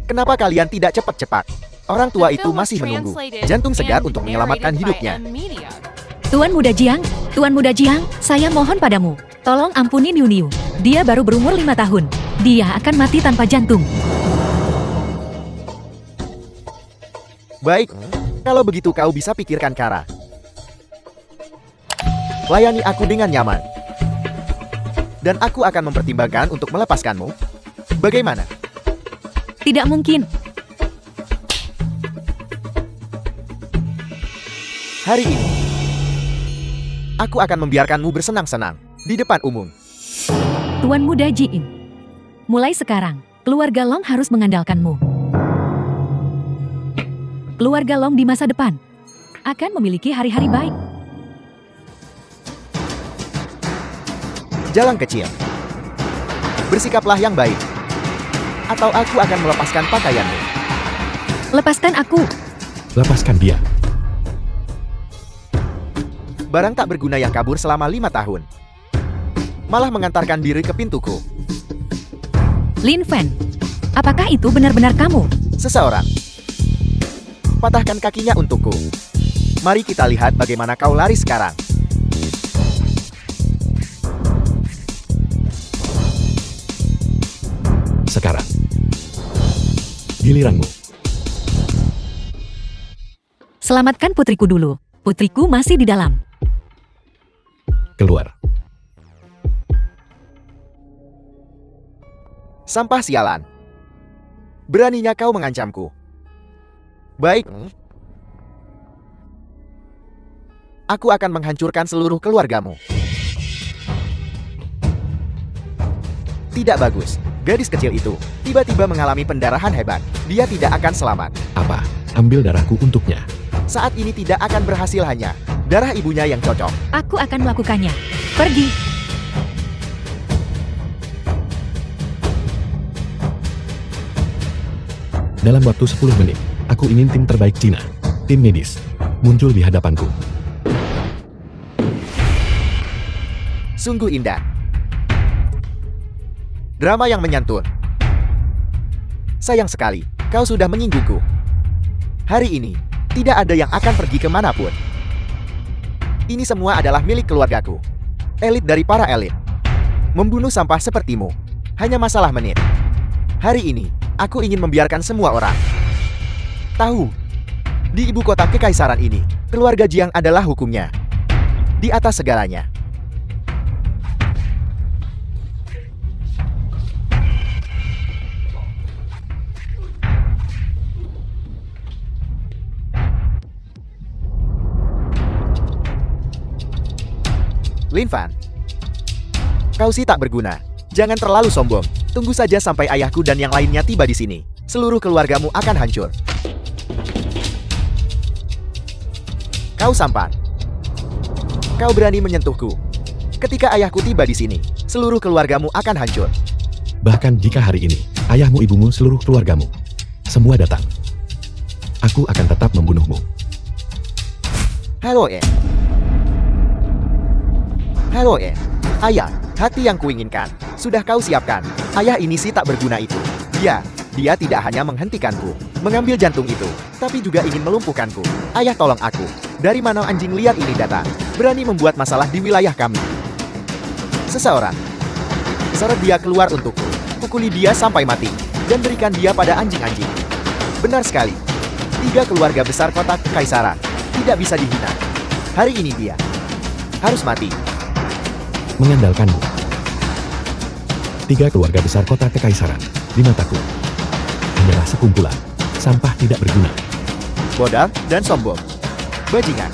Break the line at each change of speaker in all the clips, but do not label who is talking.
Kenapa kalian tidak cepat-cepat? Orang tua itu masih menunggu jantung segar untuk menyelamatkan hidupnya.
Tuan Muda Jiang, saya mohon padamu. Tolong ampuni Niu Niu. Dia baru berumur 5 tahun. Dia akan mati tanpa jantung.
Baik, kalau begitu kau bisa pikirkan cara. Layani aku dengan nyaman. Dan aku akan mempertimbangkan untuk melepaskanmu. Bagaimana?
Tidak mungkin.
Hari ini, aku akan membiarkanmu bersenang-senang di depan umum.
Tuan Muda Jiin. Mulai sekarang, keluarga Long harus mengandalkanmu. Keluarga Long di masa depan akan memiliki hari-hari baik.
Jalan kecil. Bersikaplah yang baik. Atau aku akan melepaskan pakaianmu.
Lepaskan aku.
Lepaskan dia.
Barang tak berguna yang kabur selama 5 tahun. Malah mengantarkan diri ke pintuku.
Lin Fan, apakah itu benar-benar kamu?
Seseorang. Patahkan kakinya untukku. Mari kita lihat bagaimana kau lari sekarang.
Sekarang, giliranmu.
Selamatkan putriku dulu. Putriku masih di dalam.
Keluar.
Sampah sialan. Beraninya kau mengancamku. Baik. Aku akan menghancurkan seluruh keluargamu. Tidak bagus. Gadis kecil itu tiba-tiba mengalami pendarahan hebat. Dia tidak akan selamat.
Apa? Ambil darahku untuknya.
Saat ini tidak akan berhasil, hanya darah ibunya yang cocok.
Aku akan melakukannya. Pergi.
Dalam waktu 10 menit, aku ingin tim terbaik Cina, tim medis, muncul di hadapanku.
Sungguh indah. Drama yang menyantun. Sayang sekali, kau sudah menyinggungku. Hari ini, tidak ada yang akan pergi kemanapun. Ini semua adalah milik keluargaku. Elit dari para elit. Membunuh sampah sepertimu. Hanya masalah menit. Hari ini, aku ingin membiarkan semua orang tahu. Di ibu kota kekaisaran ini, keluarga Jiang adalah hukumnya. Di atas segalanya. Lin Fan, kau sih tak berguna. Jangan terlalu sombong. Tunggu saja sampai ayahku dan yang lainnya tiba di sini. Seluruh keluargamu akan hancur. Kau sampan. Kau berani menyentuhku. Ketika ayahku tiba di sini, seluruh keluargamu akan hancur.
Bahkan jika hari ini, ayahmu, ibumu, seluruh keluargamu, semua datang, aku akan tetap membunuhmu.
Halo, Halo, Ayah, hati yang kuinginkan. Sudah kau siapkan. Ayah ini sih tak berguna itu. Dia tidak hanya menghentikanku, mengambil jantung itu, tapi juga ingin melumpuhkanku. Ayah, tolong aku. Dari mana anjing liar ini datang? Berani membuat masalah di wilayah kami. Seseorang. Seret dia keluar untukku. Pukuli dia sampai mati. Dan berikan dia pada anjing-anjing. Benar sekali. 3 keluarga besar kota kekaisaran. Tidak bisa dihina. Hari ini dia harus mati.
Mengandalkanmu. 3 keluarga besar kota kekaisaran, di mataku, hanyalah sekumpulan sampah tidak berguna.
Bodoh dan sombong. Bajingan.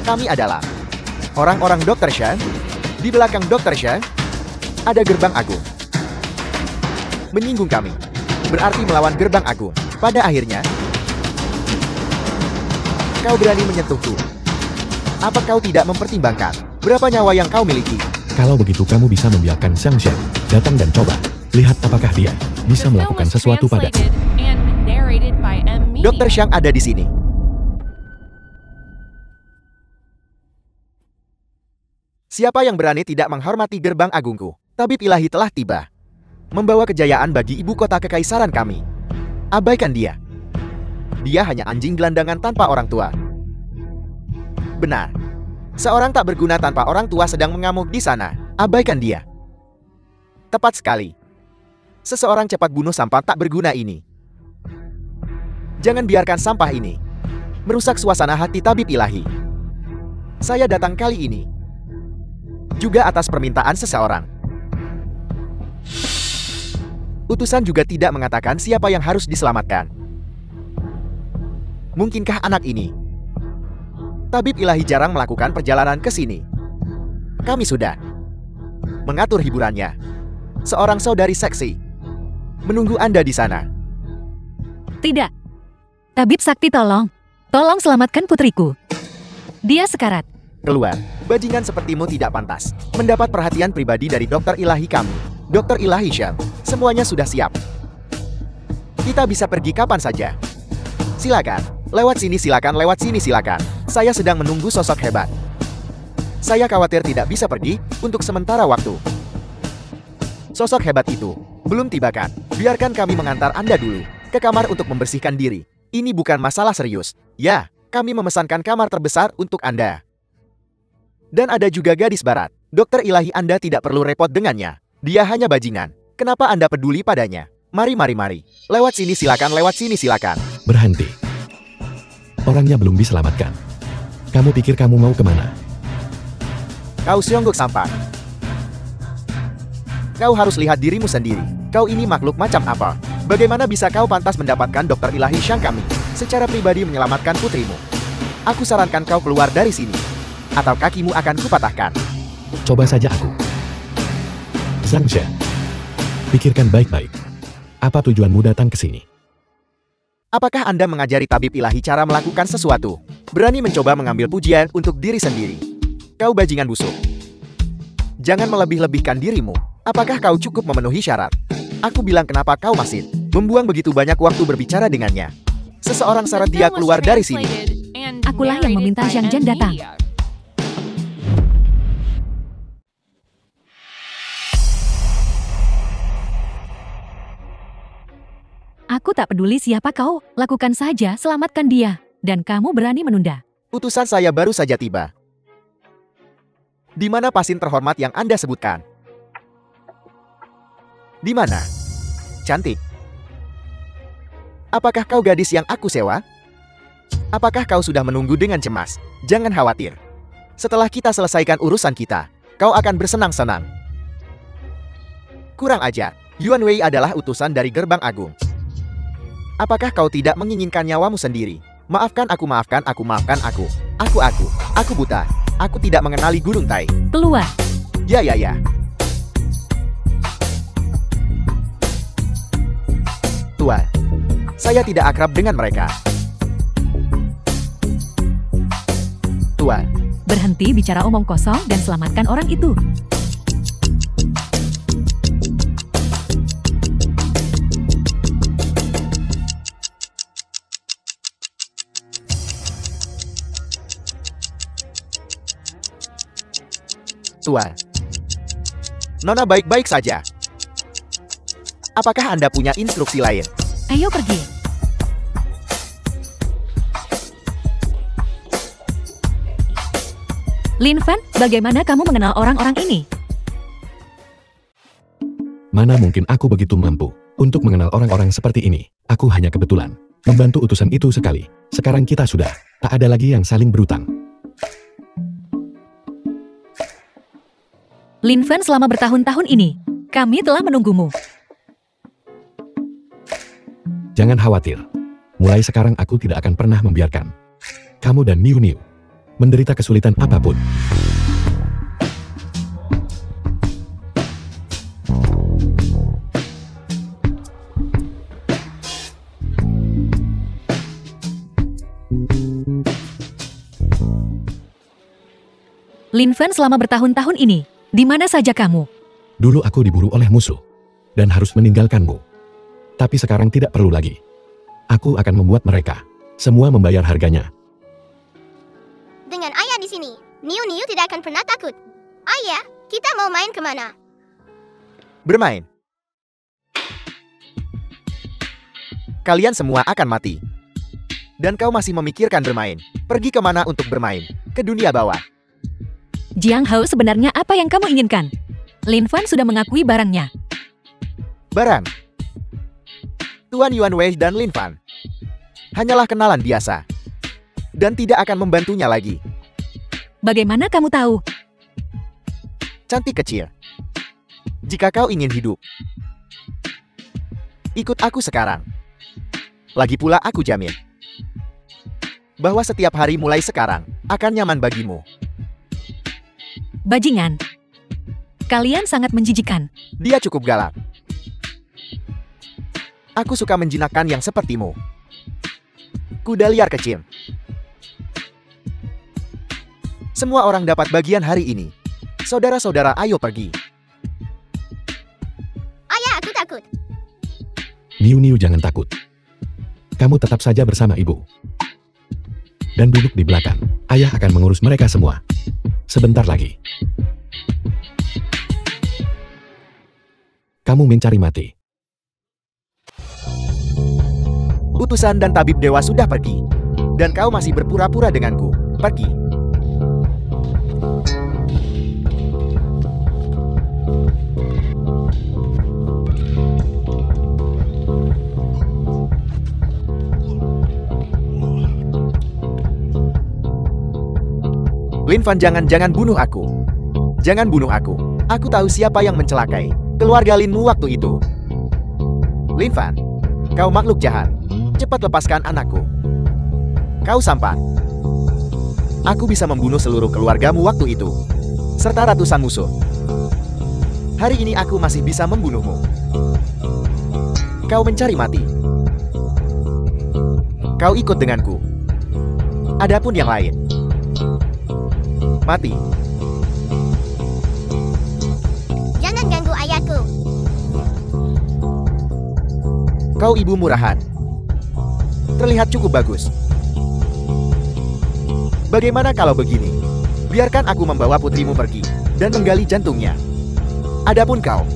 Kami adalah orang-orang Dr. Shen. Di belakang Dr. Shen, ada gerbang agung. Menyinggung kami berarti melawan gerbang agung. Pada akhirnya, kau berani menyentuhku. Apa kau tidak mempertimbangkan berapa nyawa yang kau miliki?
Kalau begitu kamu bisa membiarkan Xiang Shen datang dan coba. Lihat apakah dia bisa melakukan sesuatu padaku.
Dr. Xiang ada di sini. Siapa yang berani tidak menghormati gerbang agungku? Tabib ilahi telah tiba. Membawa kejayaan bagi ibu kota kekaisaran kami. Abaikan dia. Dia hanya anjing gelandangan tanpa orang tua. Benar. Seorang tak berguna tanpa orang tua sedang mengamuk di sana. Abaikan dia. Tepat sekali. Seseorang cepat bunuh sampah tak berguna ini. Jangan biarkan sampah ini merusak suasana hati tabib ilahi. Saya datang kali ini juga atas permintaan seseorang. Utusan juga tidak mengatakan siapa yang harus diselamatkan. Mungkinkah anak ini? Tabib ilahi jarang melakukan perjalanan ke sini. Kami sudah mengatur hiburannya. Seorang saudari seksi menunggu Anda di sana.
Tidak. Tabib Sakti, tolong. Tolong selamatkan putriku. Dia sekarat.
Keluar. Bajingan sepertimu tidak pantas mendapat perhatian pribadi dari dokter ilahi kami. Dokter ilahi Shell. Semuanya sudah siap. Kita bisa pergi kapan saja. Silakan. Lewat sini silakan, lewat sini silakan. Saya sedang menunggu sosok hebat. Saya khawatir tidak bisa pergi untuk sementara waktu. Sosok hebat itu belum tibakan. Biarkan kami mengantar Anda dulu ke kamar untuk membersihkan diri. Ini bukan masalah serius. Ya, kami memesankan kamar terbesar untuk Anda. Dan ada juga gadis barat. Dokter ilahi Anda tidak perlu repot dengannya. Dia hanya bajingan. Kenapa Anda peduli padanya? Mari, mari, mari. Lewat sini silakan, lewat sini silakan.
Berhenti. Orangnya belum diselamatkan. Kamu pikir kamu mau kemana?
Kau Seonggok sampan. Kau harus lihat dirimu sendiri. Kau ini makhluk macam apa? Bagaimana bisa kau pantas mendapatkan dokter ilahi Shang kami secara pribadi menyelamatkan putrimu? Aku sarankan kau keluar dari sini, atau kakimu akan kupatahkan.
Coba saja aku. Zhang Shen, pikirkan baik-baik. Apa tujuanmu datang ke sini?
Apakah Anda mengajari tabib ilahi cara melakukan sesuatu? Berani mencoba mengambil pujian untuk diri sendiri. Kau bajingan busuk. Jangan melebih-lebihkan dirimu. Apakah kau cukup memenuhi syarat? Aku bilang kenapa kau masih membuang begitu banyak waktu berbicara dengannya. Seseorang syarat dia keluar dari sini.
Akulah yang meminta Zhang Zhen datang. Aku tak peduli siapa kau, lakukan saja, selamatkan dia. Dan kamu berani menunda.
Utusan saya baru saja tiba. Di mana pasien terhormat yang Anda sebutkan? Di mana? Cantik. Apakah kau gadis yang aku sewa? Apakah kau sudah menunggu dengan cemas? Jangan khawatir. Setelah kita selesaikan urusan kita, kau akan bersenang-senang. Kurang ajar. Yuan Wei adalah utusan dari Gerbang Agung. Apakah kau tidak menginginkan nyawamu sendiri? Maafkan aku, maafkan aku, maafkan aku. Aku buta. Aku tidak mengenali Gunung Tai.
Keluar.
Ya. Tua, saya tidak akrab dengan mereka. Tua,
Berhenti bicara omong kosong dan selamatkan orang itu.
Tua, Nona baik-baik saja. Apakah Anda punya instruksi lain?
Ayo pergi. Lin Fan, bagaimana kamu mengenal orang-orang ini?
Mana mungkin aku begitu mampu untuk mengenal orang-orang seperti ini. Aku hanya kebetulan membantu utusan itu sekali. Sekarang kita sudah tak ada lagi yang saling berutang.
Lin Fan, selama bertahun-tahun ini, kami telah menunggumu.
Jangan khawatir. Mulai sekarang aku tidak akan pernah membiarkan kamu dan Niu Niu menderita kesulitan apapun.
Lin Fan, selama bertahun-tahun ini, di mana saja kamu?
Dulu aku diburu oleh musuh dan harus meninggalkanmu. Tapi sekarang tidak perlu lagi. Aku akan membuat mereka semua membayar harganya.
Dengan ayah di sini, Niu Niu tidak akan pernah takut. Ayah, kita mau main kemana?
kalian semua akan mati. Dan kau masih memikirkan bermain. Pergi kemana untuk bermain? Ke dunia bawah.
Jiang Hao, sebenarnya apa yang kamu inginkan? Lin Fan sudah mengakui barangnya.
Barang. Tuan Yuan Wei dan Lin Fan hanyalah kenalan biasa. Dan tidak akan membantunya lagi.
Bagaimana kamu tahu?
Cantik kecil. Jika kau ingin hidup, ikut aku sekarang. Lagi pula aku jamin bahwa setiap hari mulai sekarang akan nyaman bagimu.
Bajingan. Kalian sangat menjijikan.
Dia cukup galak. Aku suka menjinakkan yang sepertimu. Kuda liar kecil. Semua orang dapat bagian hari ini. Saudara-saudara, ayo pergi.
Ayah, aku takut.
Niu jangan takut. Kamu tetap saja bersama ibu. Dan duduk di belakang. Ayah akan mengurus mereka semua. Sebentar lagi. Kamu mencari mati.
Utusan dan tabib dewa sudah pergi. Dan kau masih berpura-pura denganku. Pergi. Lin Fan, jangan bunuh aku. Jangan bunuh aku. Aku tahu siapa yang mencelakai keluarga Linmu waktu itu. Lin Fan, kau makhluk jahat. Cepat lepaskan anakku. Kau sampan. Aku bisa membunuh seluruh keluargamu waktu itu, serta ratusan musuh. Hari ini aku masih bisa membunuhmu. Kau mencari mati. Kau ikut denganku. Adapun yang lain, mati.
Jangan ganggu ayahku.
Kau ibu murahan. Terlihat cukup bagus. Bagaimana kalau begini? Biarkan aku membawa putrimu pergi dan menggali jantungnya. Adapun kau,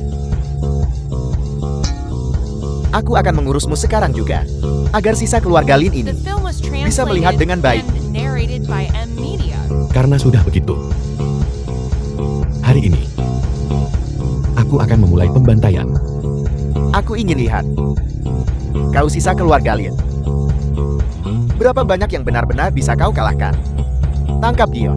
aku akan mengurusmu sekarang juga, agar sisa keluarga Lin ini bisa melihat dengan baik.
Karena sudah begitu. Hari ini, aku akan memulai pembantaian.
Aku ingin lihat kau sisa keluarga Lin. Berapa banyak yang benar-benar bisa kau kalahkan? Tangkap dia.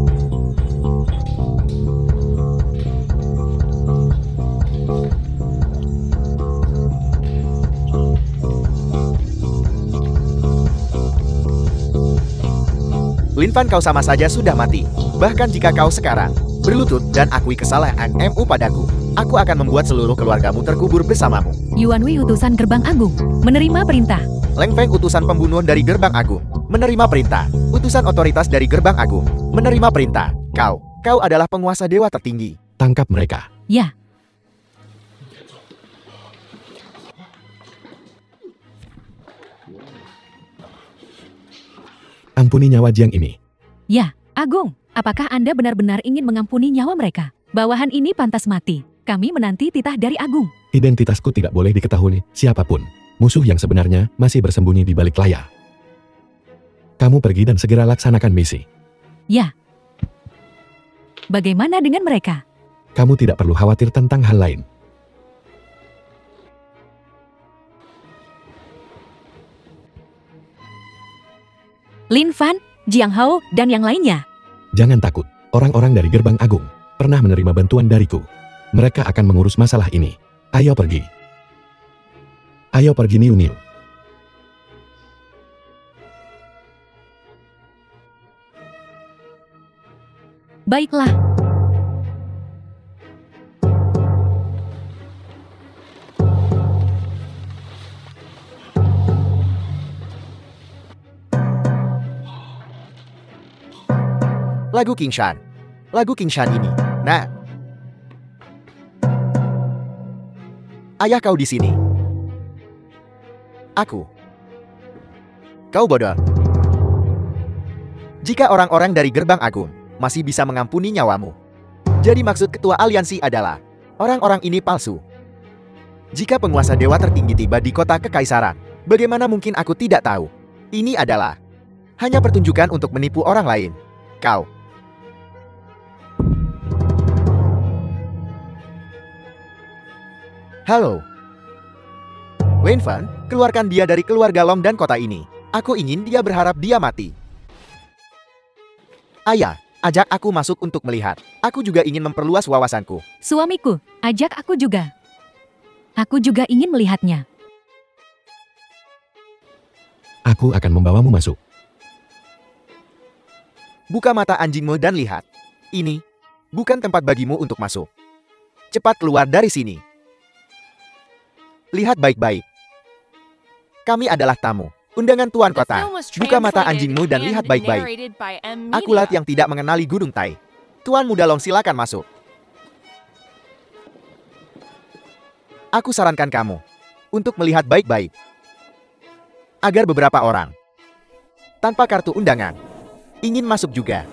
Lin Fan, kau sama saja sudah mati. Bahkan jika kau sekarang berlutut dan akui kesalahanmu padaku, aku akan membuat seluruh keluargamu terkubur bersamamu.
Yuan Wei, utusan Gerbang Agung, menerima perintah.
Leng Feng, utusan pembunuhan dari Gerbang Agung, menerima perintah. Utusan otoritas dari Gerbang Agung, menerima perintah. Kau adalah penguasa dewa tertinggi.
Tangkap mereka.
Ya.
Ampuni nyawa Jiang ini.
Ya, Agung. Apakah Anda benar-benar ingin mengampuni nyawa mereka? Bawahan ini pantas mati. Kami menanti titah dari Agung.
Identitasku tidak boleh diketahui siapapun. Musuh yang sebenarnya masih bersembunyi di balik layar. Kamu pergi dan segera laksanakan misi.
Ya. Bagaimana dengan mereka?
Kamu tidak perlu khawatir tentang hal lain.
Lin Fan, Jiang Hao, dan yang lainnya.
Jangan takut. Orang-orang dari Gerbang Agung pernah menerima bantuan dariku. Mereka akan mengurus masalah ini. Ayo pergi. Ayo pergi, Niu.
Baiklah.
Lagu King Shan. Lagu King Shan ini. Nah. Ayah kau di sini. Aku. Kau bodoh. Jika orang-orang dari Gerbang Agung masih bisa mengampuni nyawamu, jadi maksud ketua aliansi adalah orang-orang ini palsu. Jika penguasa dewa tertinggi tiba di kota kekaisaran, Bagaimana mungkin aku tidak tahu? Ini adalah hanya pertunjukan untuk menipu orang lain. Kau. Halo. Lin Fan, keluarkan dia dari keluarga Long dan kota ini. Aku ingin dia berharap dia mati. Ayah, ajak aku masuk untuk melihat. Aku juga ingin memperluas wawasanku.
Suamiku, ajak aku juga. Aku juga ingin melihatnya.
Aku akan membawamu masuk.
Buka mata anjingmu dan lihat. Ini bukan tempat bagimu untuk masuk. Cepat keluar dari sini. Lihat baik-baik. Kami adalah tamu. Undangan Tuan Kota. Buka mata anjingmu dan lihat baik-baik. Akulat yang tidak mengenali Gunung Tai. Tuan Muda Long, silakan masuk. Aku sarankan kamu untuk melihat baik-baik. Agar beberapa orang tanpa kartu undangan ingin masuk juga.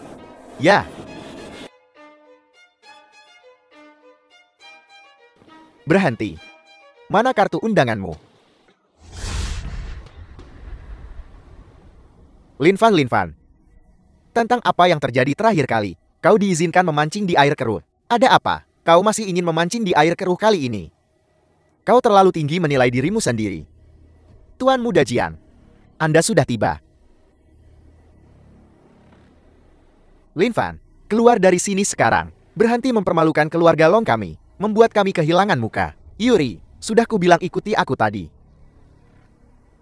Ya. Berhenti. Mana kartu undanganmu? Lin Fan. Tentang apa yang terjadi terakhir kali? Kau diizinkan memancing di air keruh. Ada apa? Kau masih ingin memancing di air keruh kali ini? Kau terlalu tinggi menilai dirimu sendiri. Tuan Muda Jian, Anda sudah tiba. Lin Fan, keluar dari sini sekarang. Berhenti mempermalukan keluarga Long kami. Membuat kami kehilangan muka. Yuri, sudah kubilang ikuti aku tadi.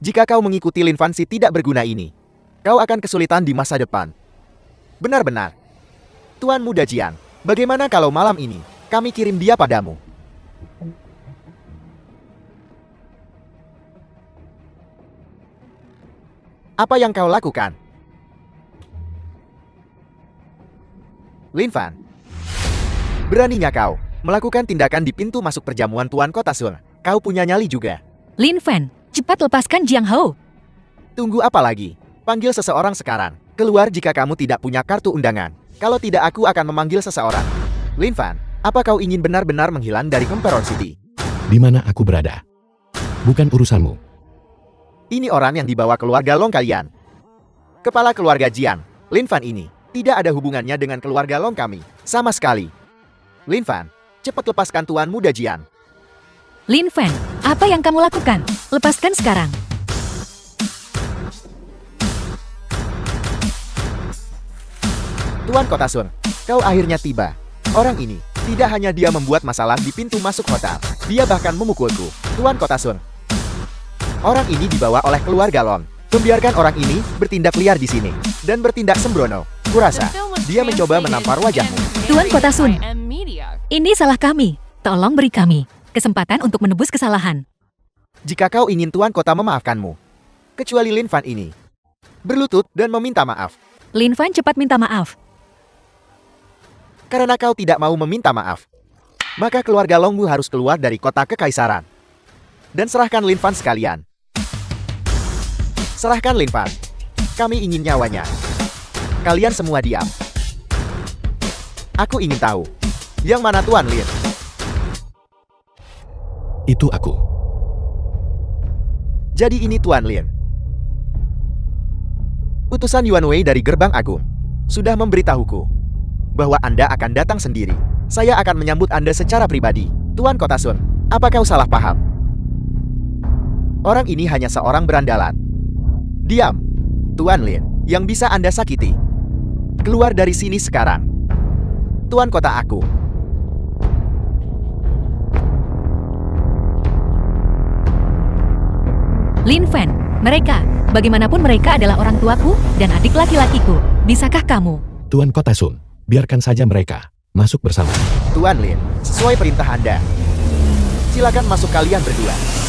Jika kau mengikuti Lin Fan si tidak berguna ini, kau akan kesulitan di masa depan. Benar-benar. Tuan Muda Jian, bagaimana kalau malam ini kami kirim dia padamu? Apa yang kau lakukan? Lin Fan, beraninya kau melakukan tindakan di pintu masuk perjamuan Tuan Kota Sun. Kau punya nyali juga.
Lin Fan, cepat lepaskan Jiang Hao.
Tunggu apa lagi? Panggil seseorang sekarang. Keluar jika kamu tidak punya kartu undangan. Kalau tidak, aku akan memanggil seseorang. Lin Fan, apa kau ingin benar-benar menghilang dari Emperor City?
Di mana aku berada? Bukan urusanmu.
Ini orang yang dibawa keluarga Long kalian. Kepala keluarga Jiang, Lin Fan ini tidak ada hubungannya dengan keluarga Long kami. Sama sekali. Lin Fan, cepat lepaskan Tuan Muda Jian.
Lin Fan, apa yang kamu lakukan? Lepaskan sekarang.
Tuan Kota Sun, kau akhirnya tiba. Orang ini tidak hanya dia membuat masalah di pintu masuk hotel, dia bahkan memukulku. Tuan Kota Sun, orang ini dibawa oleh keluarga Long. Membiarkan orang ini bertindak liar di sini dan bertindak sembrono. Kurasa dia mencoba menampar wajahmu.
Tuan Kota Sun, ini salah kami. Tolong beri kami kesempatan untuk menebus kesalahan.
Jika kau ingin Tuan Kota memaafkanmu, kecuali Lin Fan ini, berlutut dan meminta maaf.
Lin Fan cepat minta maaf.
Karena kau tidak mau meminta maaf, maka keluarga Longmu harus keluar dari kota kekaisaran. Dan serahkan Lin Fan sekalian. Serahkan Lin Fan. Kami ingin nyawanya. Kalian semua diam. Aku ingin tahu, yang mana Tuan Lin?
Itu aku.
Jadi ini Tuan Lin. Utusan Yuan Wei dari Gerbang Agung sudah memberitahuku bahwa Anda akan datang sendiri. Saya akan menyambut Anda secara pribadi. Tuan Kota Sun, apa kau salah paham? Orang ini hanya seorang berandalan. Diam, Tuan Lin, yang bisa Anda sakiti. Keluar dari sini sekarang. Tuan Kota aku.
Lin Fan, mereka, bagaimanapun mereka adalah orang tuaku dan adik laki-lakiku. Bisakah kamu?
Tuan Kota Sun, biarkan saja mereka masuk bersama.
Tuan Lin, sesuai perintah Anda. Silakan masuk kalian berdua.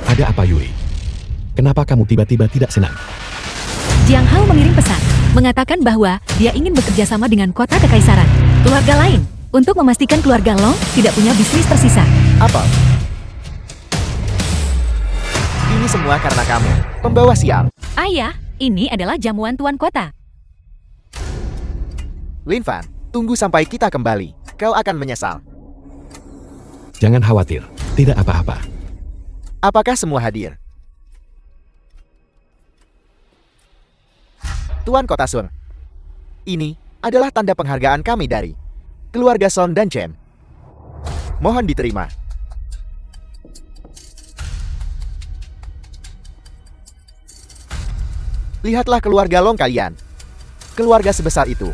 Ada apa, Yui? Kenapa kamu tiba-tiba tidak senang?
Jiang Hao mengirim pesan, mengatakan bahwa dia ingin bekerja sama dengan kota kekaisaran, keluarga lain, untuk memastikan keluarga Long tidak punya bisnis tersisa.
Apa? semua karena kamu, pembawa sial.
Ayah, ini adalah jamuan tuan kota.
Lin Fan, tunggu sampai kita kembali. Kau akan menyesal.
Jangan khawatir, tidak apa-apa.
Apakah semua hadir? Tuan Kota Sun. Ini adalah tanda penghargaan kami dari keluarga Son dan Chen. Mohon diterima. Lihatlah keluarga Long kalian. Keluarga sebesar itu.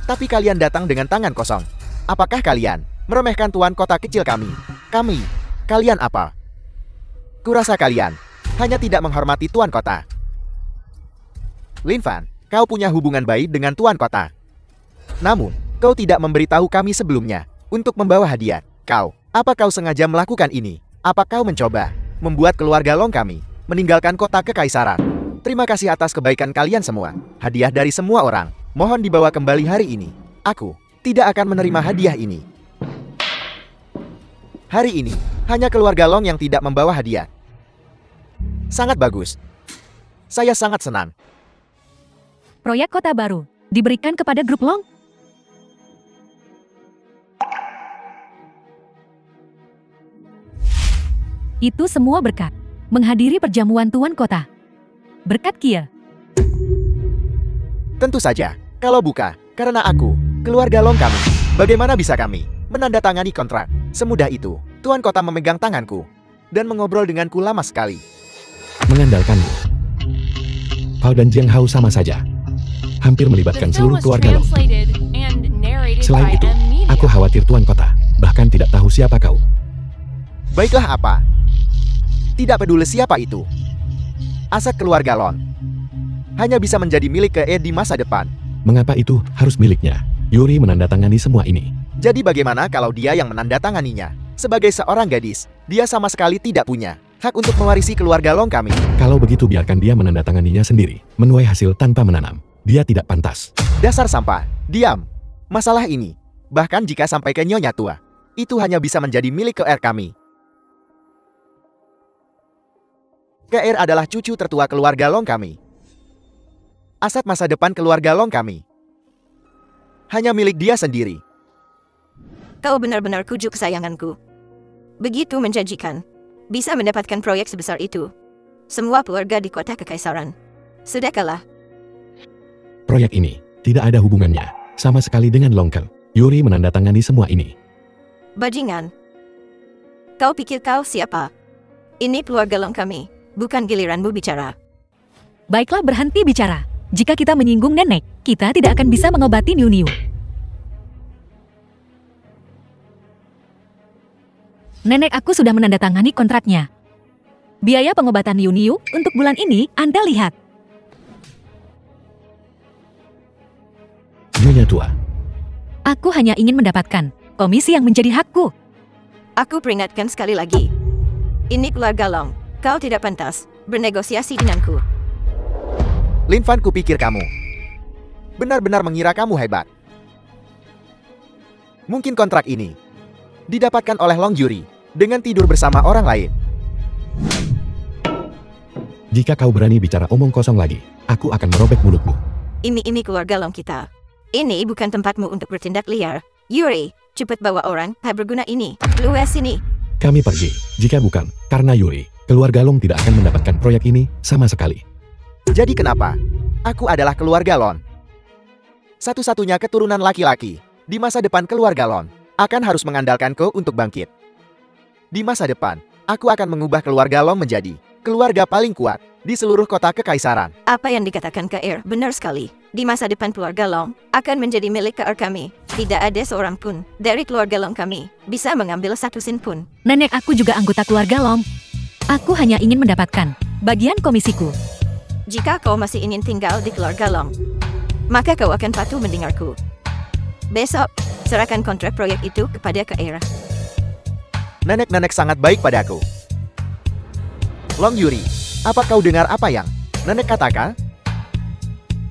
Tapi kalian datang dengan tangan kosong. Apakah kalian meremehkan tuan kota kecil kami? Kalian apa? Kurasa kalian hanya tidak menghormati tuan kota. Lin Fan, kau punya hubungan baik dengan tuan kota. Namun, kau tidak memberitahu kami sebelumnya untuk membawa hadiah. Apa kau sengaja melakukan ini? Apa kau mencoba membuat keluarga Long kami meninggalkan kota kekaisaran? Terima kasih atas kebaikan kalian semua. Hadiah dari semua orang. Mohon dibawa kembali hari ini. Aku tidak akan menerima hadiah ini. Hari ini, hanya keluarga Long yang tidak membawa hadiah. Sangat bagus. Saya sangat senang.
Proyek kota baru diberikan kepada grup Long. Itu semua berkat menghadiri perjamuan tuan kota. Berkat Kia.
Tentu saja, kalau bukan karena aku, keluarga Long kami, bagaimana bisa kami menandatangani kontrak semudah itu? Tuan kota memegang tanganku dan mengobrol denganku lama sekali.
Mengandalkanmu. Pao dan Jiang Hao sama saja. Hampir melibatkan seluruh keluarga Long. Selain itu, aku khawatir tuan kota bahkan tidak tahu siapa kau.
Baiklah apa? Tidak peduli siapa itu. Aset keluarga Long hanya bisa menjadi milik Ke di masa depan.
Mengapa itu harus miliknya? Yuri menandatangani semua ini.
Jadi bagaimana kalau dia yang menandatanganinya? Sebagai seorang gadis, dia sama sekali tidak punya hak untuk mewarisi keluarga Long kami.
Kalau begitu biarkan dia menandatanganinya sendiri. Menuai hasil tanpa menanam. Dia tidak pantas.
Dasar sampah. Diam. Masalah ini, bahkan jika sampai ke Nyonya Tua, itu hanya bisa menjadi milik KR kami. KR adalah cucu tertua keluarga Long kami. Aset masa depan keluarga Long kami. Hanya milik dia sendiri.
Kau benar-benar kuju kesayanganku. Begitu menjanjikan. Bisa mendapatkan proyek sebesar itu. Semua keluarga di kota kekaisaran. Sudah kalah.
Proyek ini tidak ada hubungannya sama sekali dengan Longkel. Yuri menandatangani semua ini.
Bajingan. Kau pikir kau siapa? Ini keluarga Long kami. Bukan giliranmu bicara.
Baiklah, berhenti bicara. Jika kita menyinggung nenek, kita tidak akan bisa mengobati Niu Niu. Nenek aku sudah menandatangani kontraknya. Biaya pengobatan Niu Niu untuk bulan ini Anda lihat.
Nyonya Tua.
Aku hanya ingin mendapatkan komisi yang menjadi hakku.
Aku peringatkan sekali lagi. Ini keluarga Long. Kau tidak pantas bernegosiasi denganku.
Lin Fan, kupikir kamu benar-benar mengira kamu hebat. Mungkin kontrak ini didapatkan oleh Long Yuri dengan tidur bersama orang lain.
Jika kau berani bicara omong kosong lagi, aku akan merobek mulutmu.
Ini keluarga Long kita. Ini bukan tempatmu untuk bertindak liar. Yuri, cepat bawa orang tak berguna ini keluar sini.
Kami pergi. Jika bukan karena Yuri, keluarga Long tidak akan mendapatkan proyek ini sama sekali.
Jadi kenapa? Aku adalah keluarga Long. Satu-satunya keturunan laki-laki di masa depan keluarga Long akan harus mengandalkanku untuk bangkit. Di masa depan, aku akan mengubah keluarga Long menjadi keluarga paling kuat di seluruh kota kekaisaran.
Apa yang dikatakan KR benar sekali. Di masa depan keluarga Long akan menjadi milik KR kami. Tidak ada seorang pun dari keluarga Long kami bisa mengambil satu sen pun.
Nenek aku juga anggota keluarga Long. Aku hanya ingin mendapatkan bagian komisiku.
Jika kau masih ingin tinggal di keluarga Long, maka kau akan patuh mendengarku. Besok, serahkan kontrak proyek itu kepada KR.
Nenek-nenek sangat baik padaku. Long Yuri, apa kau dengar apa yang nenek katakan?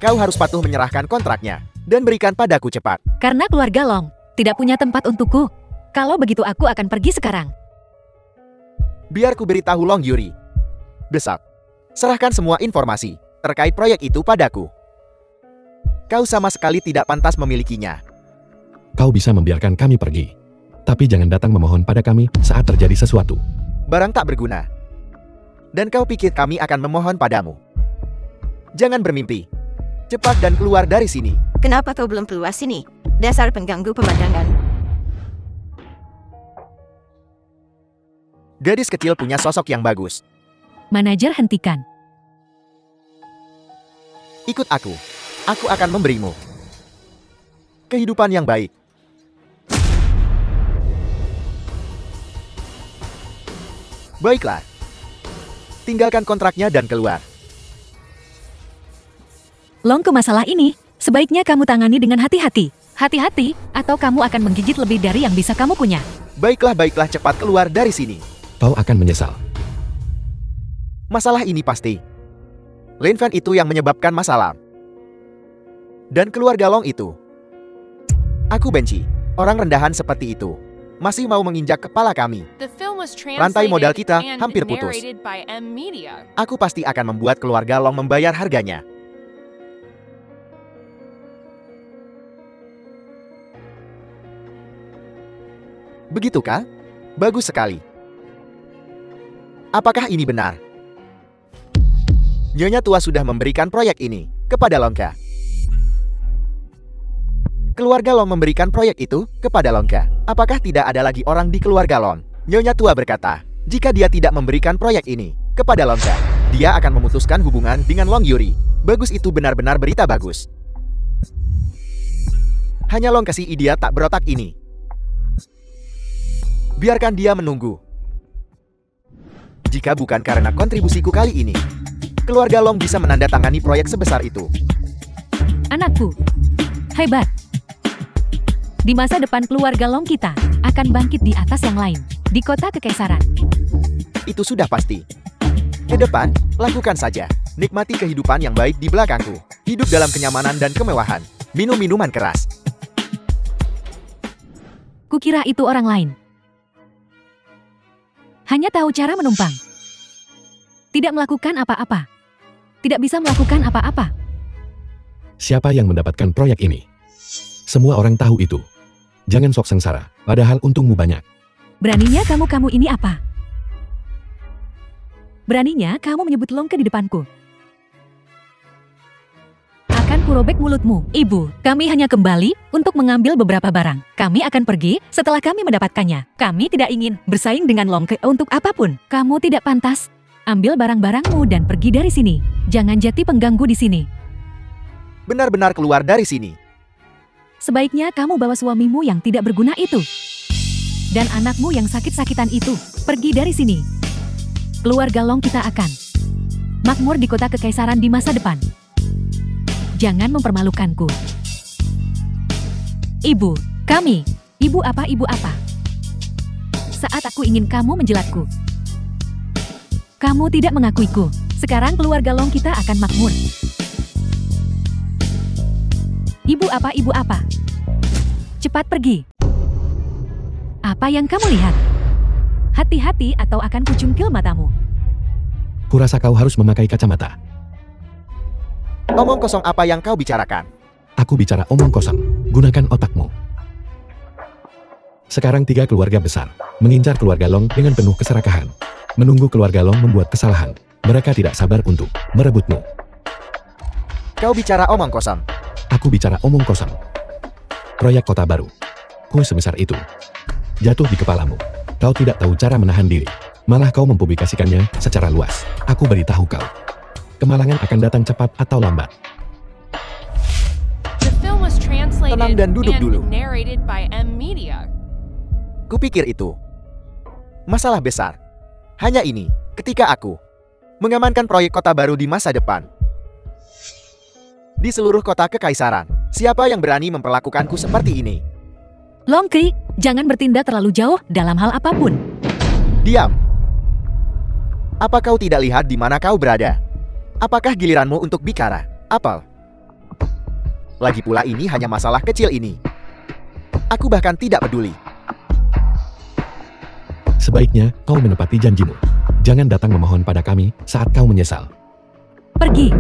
Kau harus patuh menyerahkan kontraknya dan berikan padaku cepat.
Karena keluarga Long tidak punya tempat untukku. Kalau begitu aku akan pergi sekarang.
Biar ku beritahu Long Yuri. Besok, serahkan semua informasi terkait proyek itu padaku. Kau sama sekali tidak pantas memilikinya.
Kau bisa membiarkan kami pergi. Tapi jangan datang memohon pada kami saat terjadi sesuatu.
Barang tak berguna. Dan kau pikir kami akan memohon padamu? Jangan bermimpi. Cepat dan keluar dari sini.
Kenapa kau belum keluar sini? Dasar pengganggu pemandangan.
Gadis kecil punya sosok yang bagus.
Manajer hentikan.
Ikut aku. Aku akan memberimu kehidupan yang baik. Baiklah. Tinggalkan kontraknya dan keluar.
Long, ke masalah ini, sebaiknya kamu tangani dengan hati-hati. Hati-hati, atau kamu akan menggigit lebih dari yang bisa kamu punya.
Baiklah, cepat keluar dari sini.
Kau akan menyesal.
Masalah ini pasti Lin Fan itu yang menyebabkan masalah. Dan keluarga Long itu. Aku benci orang rendahan seperti itu. Masih mau menginjak kepala kami. Rantai modal kita hampir putus. Aku pasti akan membuat keluarga Long membayar harganya. Begitukah? Bagus sekali. Apakah ini benar? Nyonya tua sudah memberikan proyek ini kepada Longka. Keluarga Long memberikan proyek itu kepada Longka. Apakah tidak ada lagi orang di keluarga Long? Nyonya tua berkata, jika dia tidak memberikan proyek ini kepada Longka, dia akan memutuskan hubungan dengan Long Yuri. Bagus, itu benar-benar berita bagus. Hanya Long kasih idiot tak berotak ini. Biarkan dia menunggu. Jika bukan karena kontribusiku kali ini, keluarga Long bisa menandatangani proyek sebesar itu.
Anakku, hebat. Di masa depan keluarga Long kita akan bangkit di atas yang lain, di kota kekaisaran.
Itu sudah pasti. Ke depan, lakukan saja. Nikmati kehidupan yang baik di belakangku. Hidup dalam kenyamanan dan kemewahan. Minum minuman keras.
Kukira itu orang lain. Hanya tahu cara menumpang. Tidak melakukan apa-apa. Tidak bisa melakukan apa-apa.
Siapa yang mendapatkan proyek ini? Semua orang tahu itu. Jangan sok sengsara, padahal untungmu banyak.
Beraninya kamu ini apa? Beraninya kamu menyebut Longke di depanku. Akan kurobek mulutmu, Ibu. Kami hanya kembali untuk mengambil beberapa barang. Kami akan pergi setelah kami mendapatkannya. Kami tidak ingin bersaing dengan Longke untuk apapun. Kamu tidak pantas. Ambil barang-barangmu dan pergi dari sini. Jangan jadi pengganggu di sini.
Benar-benar keluar dari sini.
Sebaiknya kamu bawa suamimu yang tidak berguna itu. Dan anakmu yang sakit-sakitan itu. Pergi dari sini. Keluarga Long kita akan makmur di kota kekaisaran di masa depan. Jangan mempermalukanku. Ibu, kami. Ibu apa? Saat aku ingin kamu menjelatku. Kamu tidak mengakuiku. Sekarang keluarga Long kita akan makmur. Ibu apa? Cepat pergi. Apa yang kamu lihat? Hati-hati atau akan kucungkil matamu.
Kurasa kau harus memakai kacamata.
Omong kosong apa yang kau bicarakan?
Aku bicara omong kosong. Gunakan otakmu. Sekarang 3 keluarga besar mengincar keluarga Long dengan penuh keserakahan. Menunggu keluarga Long membuat kesalahan. Mereka tidak sabar untuk merebutmu.
Kau bicara omong kosong.
Aku bicara omong kosong. Proyek kota baru. Kue sebesar itu. Jatuh di kepalamu. Kau tidak tahu cara menahan diri. Malah kau mempublikasikannya secara luas. Aku beritahu kau. Kemalangan akan datang cepat atau lambat.
Tenang dan duduk dulu. Kupikir itu masalah besar. Hanya ini, ketika aku mengamankan proyek kota baru di masa depan. Di seluruh kota kekaisaran, siapa yang berani memperlakukanku seperti ini?
Longke, jangan bertindak terlalu jauh dalam hal apapun.
Diam. Apa kau tidak lihat di mana kau berada? Apakah giliranmu untuk bicara? Apel. Lagi pula ini hanya masalah kecil ini. Aku bahkan tidak peduli.
Sebaiknya kau menepati janjimu. Jangan datang memohon pada kami saat kau menyesal.
Pergi.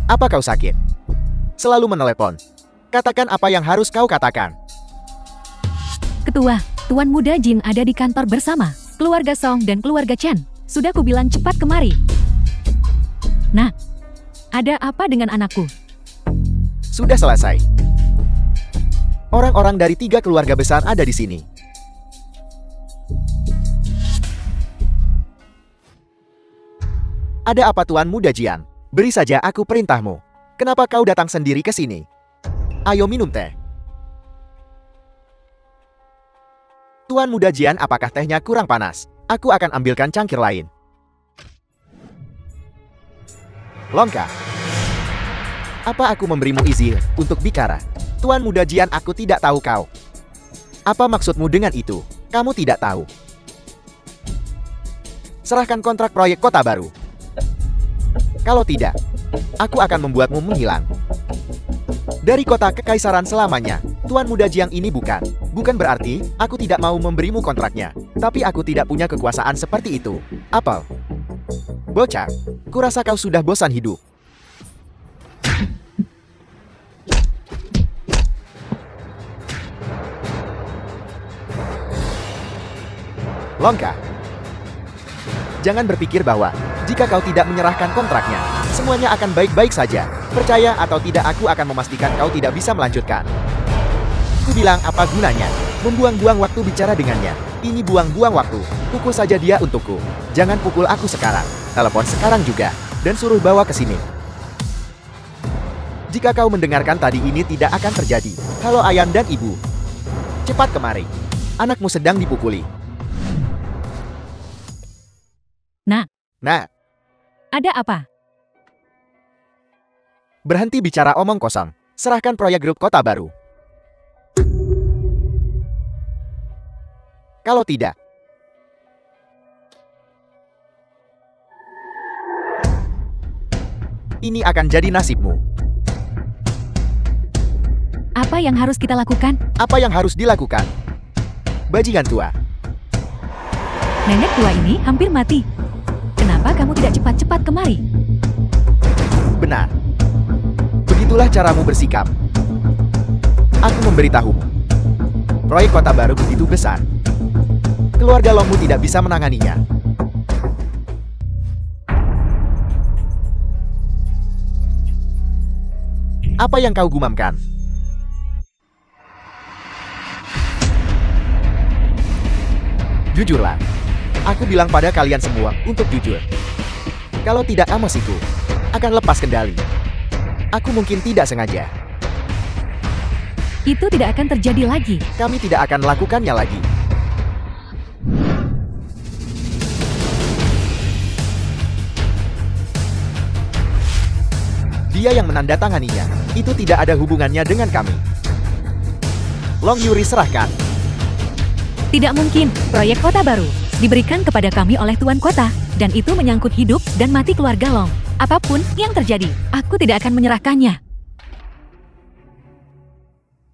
Apa kau sakit? Selalu menelepon. Katakan apa yang harus kau katakan.
Ketua, Tuan Muda Jing ada di kantor bersama keluarga Song dan keluarga Chen. Sudah kubilang cepat kemari. Nah, ada apa dengan anakku?
Sudah selesai. Orang-orang dari 3 keluarga besar ada di sini. Ada apa Tuan Muda Jian? Beri saja aku perintahmu. Kenapa kau datang sendiri ke sini? Ayo minum teh. Tuan Muda Jian, apakah tehnya kurang panas? Aku akan ambilkan cangkir lain. Longka. Apa aku memberimu izin untuk bicara? Tuan Muda Jian, aku tidak tahu kau. Apa maksudmu dengan itu? Kamu tidak tahu. Serahkan kontrak proyek kota baru. Kalau tidak, aku akan membuatmu menghilang dari kota kekaisaran selamanya. Tuan Muda Jiang, ini bukan berarti aku tidak mau memberimu kontraknya. Tapi aku tidak punya kekuasaan seperti itu. Apel. Bocah, kurasa kau sudah bosan hidup. Longka. Jangan berpikir bahwa jika kau tidak menyerahkan kontraknya, semuanya akan baik-baik saja. Percaya atau tidak, aku akan memastikan kau tidak bisa melanjutkan. Ku bilang, apa gunanya membuang-buang waktu bicara dengannya? Ini buang-buang waktu. Pukul saja dia untukku. Jangan pukul aku sekarang. Telepon sekarang juga. Dan suruh bawa ke sini. Jika kau mendengarkan tadi, ini tidak akan terjadi. Halo ayam dan ibu. Cepat kemari. Anakmu sedang dipukuli. Nah.
Ada apa?
Berhenti bicara omong kosong. Serahkan proyek grup kota baru. Kalau tidak, ini akan jadi nasibmu.
Apa yang harus kita lakukan?
Apa yang harus dilakukan? Bajingan tua.
Nenek tua ini hampir mati. Kenapa kamu tidak cepat-cepat kemari?
Benar. Begitulah caramu bersikap. Aku memberitahumu. Proyek kota baru begitu besar. Keluarga Longmu tidak bisa menanganinya. Apa yang kau gumamkan? Jujurlah. Aku bilang pada kalian semua untuk jujur. Kalau tidak, emosiku akan lepas kendali. Aku mungkin tidak sengaja.
Itu tidak akan terjadi lagi.
Kami tidak akan melakukannya lagi. Dia yang menandatanganinya. Itu tidak ada hubungannya dengan kami. Long Yuri, serahkan.
Tidak mungkin. Proyek kota baru diberikan kepada kami oleh Tuan Kota. Dan itu menyangkut hidup dan mati keluarga Long. Apapun yang terjadi, aku tidak akan menyerahkannya.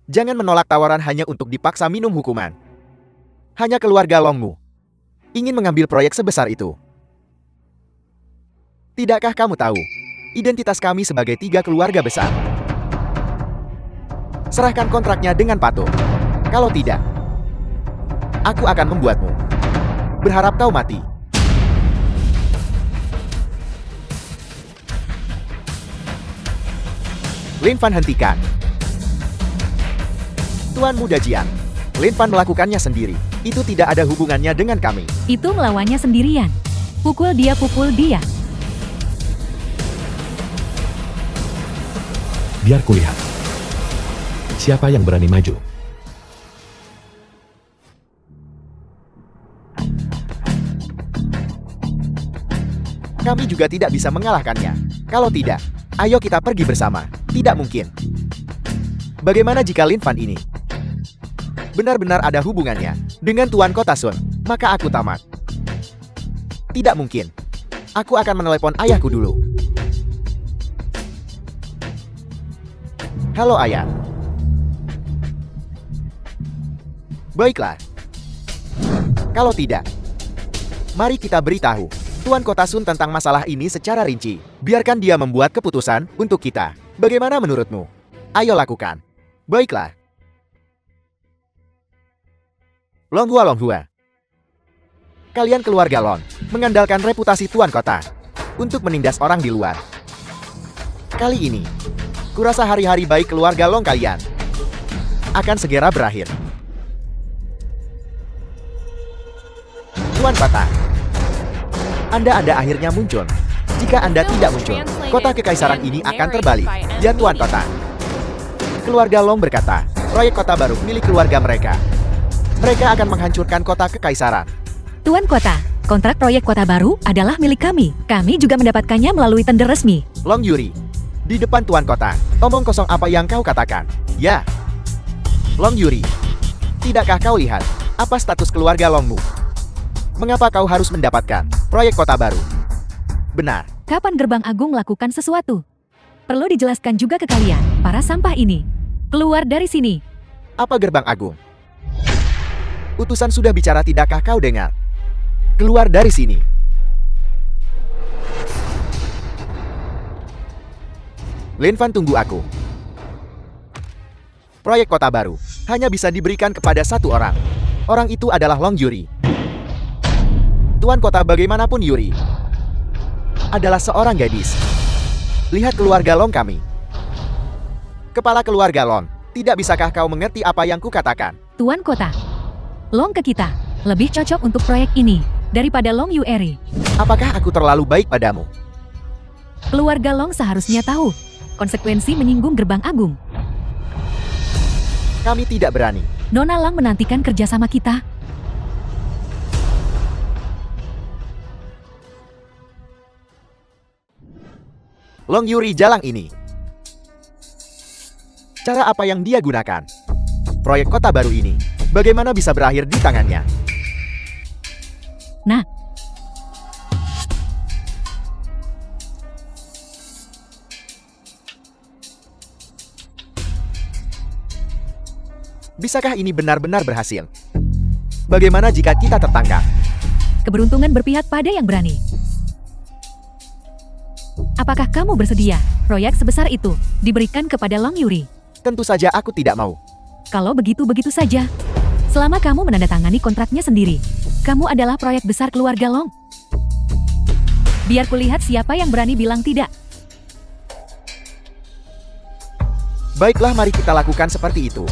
Jangan menolak tawaran hanya untuk dipaksa minum hukuman. Hanya keluarga Longmu ingin mengambil proyek sebesar itu. Tidakkah kamu tahu identitas kami sebagai 3 keluarga besar? Serahkan kontraknya dengan patuh. Kalau tidak, aku akan membuatmu berharap kau mati. Lin Fan, hentikan. Tuan Muda Jian, Lin Fan melakukannya sendiri. Itu tidak ada hubungannya dengan kami.
Itu melawannya sendirian. Pukul dia, pukul dia.
Biar kulihat. Siapa yang berani maju?
Kami juga tidak bisa mengalahkannya. Kalau tidak, ayo kita pergi bersama. Tidak mungkin. Bagaimana jika Lin Fan ini benar-benar ada hubungannya dengan Tuan Kota Sun? Maka aku tamat. Tidak mungkin. Aku akan menelepon ayahku dulu. Halo ayah. Baiklah. Kalau tidak, mari kita beritahu Tuan Kota Sun tentang masalah ini secara rinci. Biarkan dia membuat keputusan untuk kita. Bagaimana menurutmu? Ayo lakukan. Baiklah. Longhua. Kalian keluarga Long mengandalkan reputasi Tuan Kota untuk menindas orang di luar. Kali ini, kurasa hari-hari baik keluarga Long kalian akan segera berakhir. Tuan Kota, Anda akhirnya muncul. Jika Anda tidak muncul, kota kekaisaran ini akan terbalik. Ya Tuan Kota. Keluarga Long berkata, proyek kota baru milik keluarga mereka. Mereka akan menghancurkan kota kekaisaran.
Tuan Kota, kontrak proyek kota baru adalah milik kami. Kami juga mendapatkannya melalui tender resmi.
Long Yuri, di depan Tuan Kota, omong kosong apa yang kau katakan? Ya. Long Yuri, tidakkah kau lihat apa status keluarga Longmu? Mengapa kau harus mendapatkan proyek kota baru? Benar.
Kapan Gerbang Agung melakukan sesuatu? Perlu dijelaskan juga ke kalian, para sampah ini. Keluar dari sini.
Apa Gerbang Agung? Utusan sudah bicara, tidakkah kau dengar? Keluar dari sini. Lin Fan, tunggu aku. Proyek kota baru hanya bisa diberikan kepada satu orang. Orang itu adalah Long Yuri. Tuan Kota, bagaimanapun Yuri adalah seorang gadis. Lihat keluarga Long kami. Kepala keluarga Long, tidak bisakah kau mengerti apa yang kukatakan?
Tuan Kota, Long ke kita lebih cocok untuk proyek ini daripada Long Yueri.
Apakah aku terlalu baik padamu?
Keluarga Long seharusnya tahu konsekuensi menyinggung Gerbang Agung.
Kami tidak berani.
Nona Lang menantikan kerjasama kita.
Long Yuri jalang ini. Cara apa yang dia gunakan? Proyek kota baru ini, bagaimana bisa berakhir di tangannya?
Nah,
bisakah ini benar-benar berhasil? Bagaimana jika kita tertangkap?
keberuntungan berpihak pada yang berani. Apakah kamu bersedia proyek sebesar itu diberikan kepada Long Yuri?
Tentu saja aku tidak mau.
Kalau begitu saja. Selama kamu menandatangani kontraknya sendiri, kamu adalah proyek besar keluarga Long. Biar kulihat siapa yang berani bilang tidak.
Baiklah, mari kita lakukan seperti itu.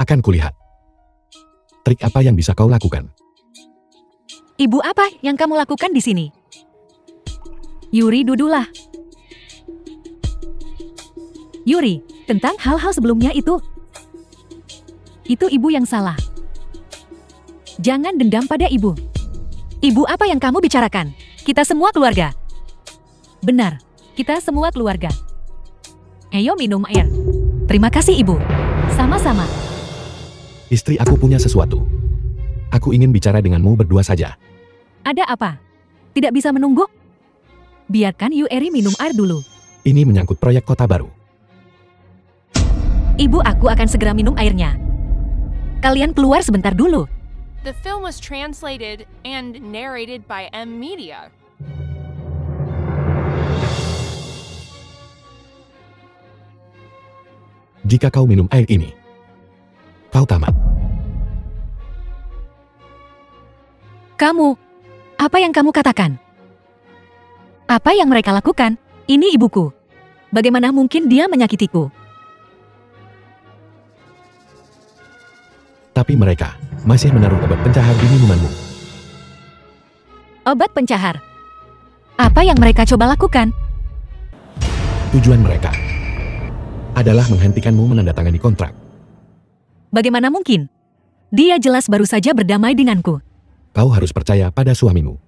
Akan kulihat. Trik apa yang bisa kau lakukan?
Ibu, apa yang kamu lakukan di sini? Yuri, duduklah. Yuri, tentang hal-hal sebelumnya itu ibu yang salah. Jangan dendam pada ibu. Ibu, apa yang kamu bicarakan? Kita semua keluarga. Benar, kita semua keluarga. Ayo minum air. Terima kasih, Ibu. Sama-sama.
Istri, aku punya sesuatu. Aku ingin bicara denganmu berdua saja.
Ada apa? Tidak bisa menunggu? Biarkan Yueri minum air dulu.
Ini menyangkut proyek kota baru.
Ibu, aku akan segera minum airnya. Kalian keluar sebentar dulu.
The film was translated and narrated by M Media.
Jika kau minum air ini, kau tamat.
Kamu, apa yang kamu katakan? Apa yang mereka lakukan? Ini ibuku. Bagaimana mungkin dia menyakitiku?
Tapi mereka masih menaruh obat pencahar di minumanmu.
Obat pencahar? Apa yang mereka coba lakukan?
Tujuan mereka adalah menghentikanmu menandatangani kontrak.
Bagaimana mungkin? Dia jelas baru saja berdamai denganku.
Kau harus percaya pada suamimu.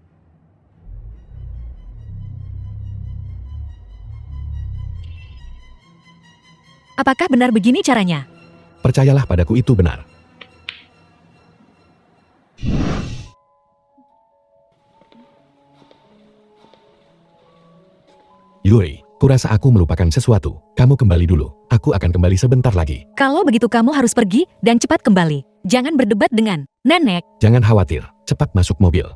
Apakah benar begini caranya?
Percayalah padaku, itu benar. Yui, kurasa aku melupakan sesuatu. Kamu kembali dulu. Aku akan kembali sebentar lagi.
Kalau begitu kamu harus pergi dan cepat kembali. Jangan berdebat dengan nenek.
Jangan khawatir. Cepat masuk mobil.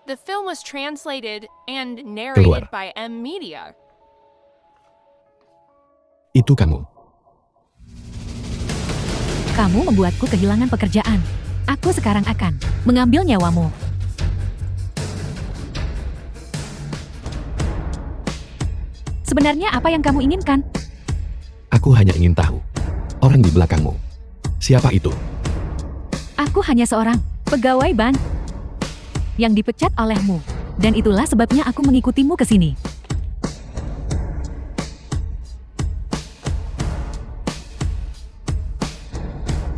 The film was translated and narrated
Keluar.
by M Media.
Itu kamu.
Kamu membuatku kehilangan pekerjaan. Aku sekarang akan mengambil nyawamu. Sebenarnya apa yang kamu inginkan?
Aku hanya ingin tahu. Orang di belakangmu. Siapa itu?
Aku hanya seorang pegawai bank yang dipecat olehmu. Dan itulah sebabnya aku mengikutimu ke sini.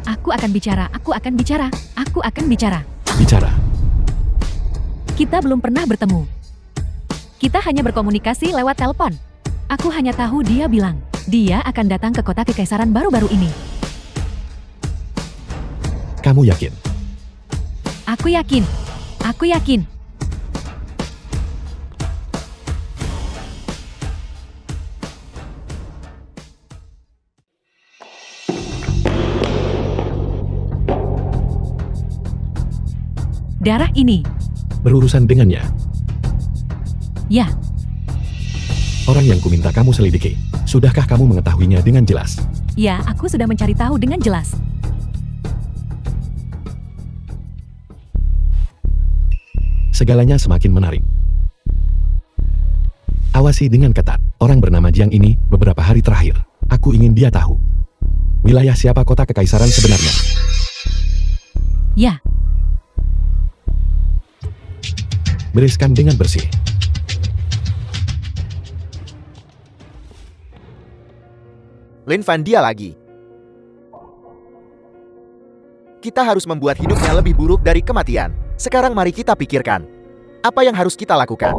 Aku akan bicara, aku akan bicara, aku akan bicara.
Bicara.
Kita belum pernah bertemu. Kita hanya berkomunikasi lewat telepon. Aku hanya tahu dia bilang, dia akan datang ke kota kekaisaran baru-baru ini.
Kamu yakin?
Aku yakin. Aku yakin. Darah ini.
Berurusan dengannya.
Ya,
Orang yang kuminta kamu selidiki. Sudahkah kamu mengetahuinya dengan jelas?
ya, aku sudah mencari tahu dengan jelas.
Segalanya semakin menarik. Awasi dengan ketat. Orang bernama Jiang ini beberapa hari terakhir. Aku ingin dia tahu. Wilayah siapa kota kekaisaran sebenarnya?
Ya,
Bereskan dengan bersih.
Lin Fan dia lagi. Kita harus membuat hidupnya lebih buruk dari kematian. Sekarang mari kita pikirkan. Apa yang harus kita lakukan?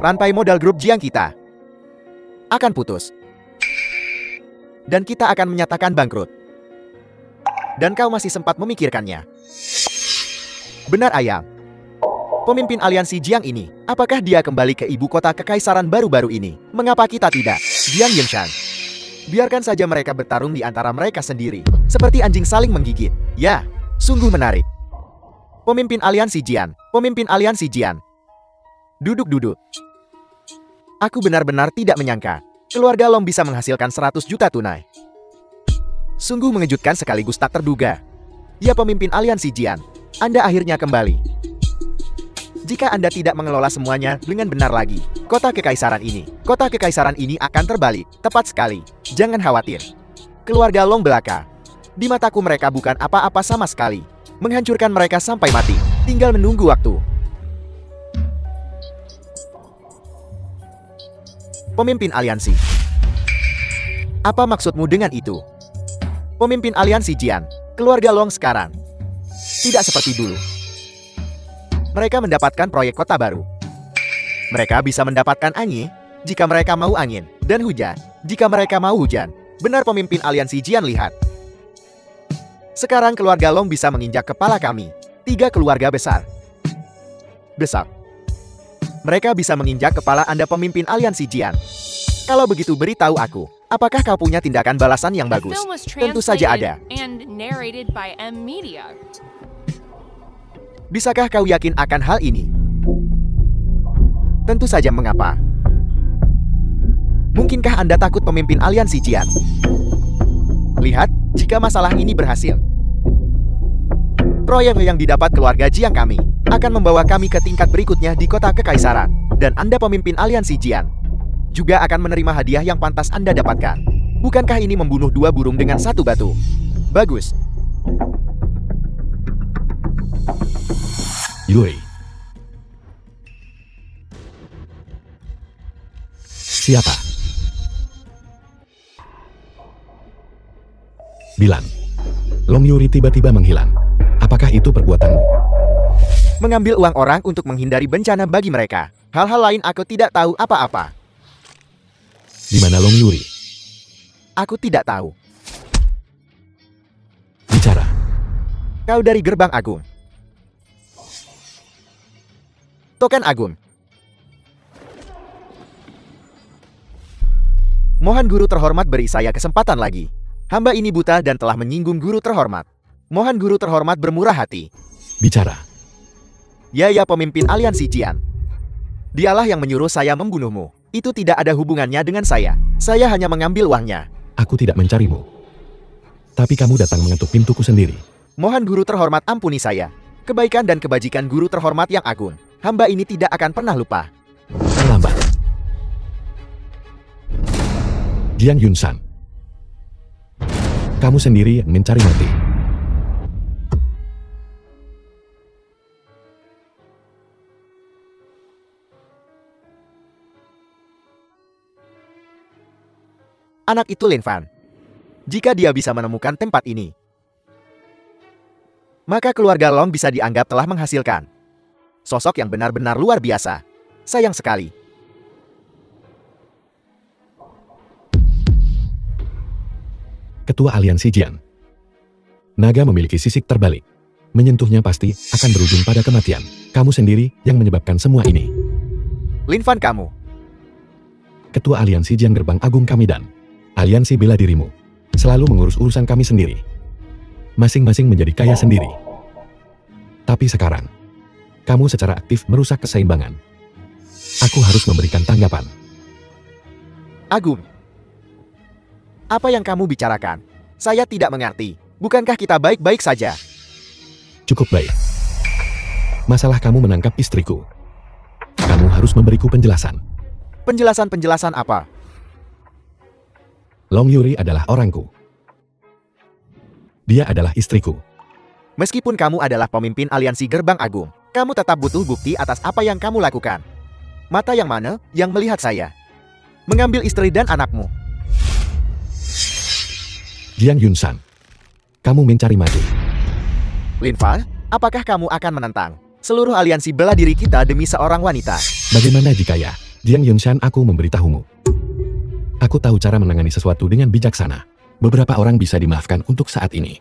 Rantai modal grup Jiang kita akan putus. Dan kita akan menyatakan bangkrut. Dan kau masih sempat memikirkannya. Benar ayam. Pemimpin aliansi Jiang ini, apakah dia kembali ke ibu kota kekaisaran baru-baru ini? Mengapa kita tidak? Jiang Yinshan. Biarkan saja mereka bertarung di antara mereka sendiri. Seperti anjing saling menggigit. Ya, sungguh menarik. Pemimpin aliansi Jian. Pemimpin aliansi Jian. Duduk-duduk. Aku benar-benar tidak menyangka. Keluarga Long bisa menghasilkan 100 juta tunai. Sungguh mengejutkan sekaligus tak terduga. Ya pemimpin aliansi Jian. Anda akhirnya kembali. Jika Anda tidak mengelola semuanya dengan benar lagi, kota kekaisaran ini akan terbalik. Tepat sekali. Jangan khawatir. Keluarga Long belaka. Di mataku mereka bukan apa-apa sama sekali. Menghancurkan mereka sampai mati. Tinggal menunggu waktu. Pemimpin aliansi. Apa maksudmu dengan itu? Pemimpin aliansi Jian. Keluarga Long sekarang tidak seperti dulu. Mereka mendapatkan proyek kota baru. Mereka bisa mendapatkan angin jika mereka mau angin, dan hujan jika mereka mau hujan. Benar pemimpin aliansi Jian lihat. Sekarang keluarga Long bisa menginjak kepala kami. 3 keluarga besar. Besar. Mereka bisa menginjak kepala Anda pemimpin aliansi Jian. Kalau begitu beritahu aku, apakah kau punya tindakan balasan yang
The
bagus?
film was
Tentu saja ada.
translated and narrated by M Media.
Bisakah kau yakin akan hal ini? Tentu saja mengapa. Mungkinkah Anda takut pemimpin aliansi Jian? Lihat, jika masalah ini berhasil. Proyek yang didapat keluarga Jiang kami akan membawa kami ke tingkat berikutnya di kota kekaisaran. Dan Anda pemimpin aliansi Jian juga akan menerima hadiah yang pantas Anda dapatkan. Bukankah ini membunuh 2 burung dengan 1 batu? Bagus.
Yui. Siapa? Bilang. Long Yuri tiba-tiba menghilang. Apakah itu perbuatanmu?
Mengambil uang orang untuk menghindari bencana bagi mereka. Hal-hal lain aku tidak tahu apa-apa.
Di mana Long Yuri?
Aku tidak tahu.
Bicara.
Kau dari gerbang agung. Token agung. Mohon guru terhormat beri saya kesempatan lagi. Hamba ini buta dan telah menyinggung guru terhormat. Mohon guru terhormat bermurah hati.
Bicara.
Ya pemimpin aliansi Jian. Dialah yang menyuruh saya membunuhmu. Itu tidak ada hubungannya dengan saya. Saya hanya mengambil uangnya.
Aku tidak mencarimu. Tapi kamu datang mengetuk pintuku sendiri.
Mohon guru terhormat ampuni saya. Kebaikan dan kebajikan guru terhormat yang agung. Hamba ini tidak akan pernah lupa.
Terlambat. Jiang Yunsan. Kamu sendiri yang mencari mati.
Anak itu Lin Fan. Jika dia bisa menemukan tempat ini, maka keluarga Long bisa dianggap telah menghasilkan sosok yang benar-benar luar biasa. Sayang sekali.
Ketua Aliansi Jian. Naga memiliki sisik terbalik. Menyentuhnya pasti akan berujung pada kematian. Kamu sendiri yang menyebabkan semua ini.
Lin Fan kamu.
Ketua Aliansi Jian Gerbang Agung kami dan Aliansi bela dirimu. Selalu mengurus urusan kami sendiri. Masing-masing menjadi kaya sendiri. Tapi sekarang, kamu secara aktif merusak keseimbangan. Aku harus memberikan tanggapan.
Agung. Apa yang kamu bicarakan? Saya tidak mengerti. Bukankah kita baik-baik saja?
Cukup baik. Masalah kamu menangkap istriku. Kamu harus memberiku penjelasan.
Penjelasan-penjelasan apa?
Long Yuri adalah orangku. Dia adalah istriku.
Meskipun kamu adalah pemimpin aliansi Gerbang Agung, kamu tetap butuh bukti atas apa yang kamu lakukan. Mata yang mana yang melihat saya? Mengambil istri dan anakmu.
Jiang Yunsan. Kamu mencari mati.
Lin Fan, apakah kamu akan menentang seluruh aliansi bela diri kita demi seorang wanita?
Bagaimana jika ya, Jiang Yunsan, aku memberitahumu. Aku tahu cara menangani sesuatu dengan bijaksana. Beberapa orang bisa dimaafkan untuk saat ini.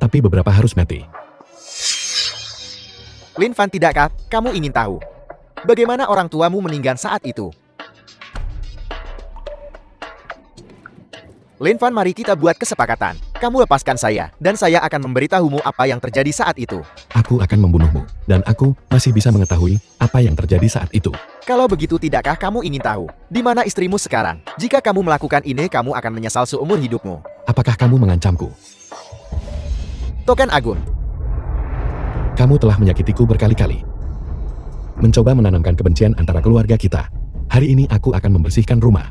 Tapi beberapa harus mati.
Lin Fan, tidakkah kamu ingin tahu bagaimana orang tuamu meninggal saat itu? Lin Fan, mari kita buat kesepakatan. Kamu lepaskan saya, dan saya akan memberitahumu apa yang terjadi saat itu.
Aku akan membunuhmu, dan aku masih bisa mengetahui apa yang terjadi saat itu.
Kalau begitu, tidakkah kamu ingin tahu di mana istrimu sekarang? Jika kamu melakukan ini, kamu akan menyesal seumur hidupmu.
Apakah kamu mengancamku?
Token Agung.
Kamu telah menyakitiku berkali-kali. Mencoba menanamkan kebencian antara keluarga kita. Hari ini aku akan membersihkan rumah.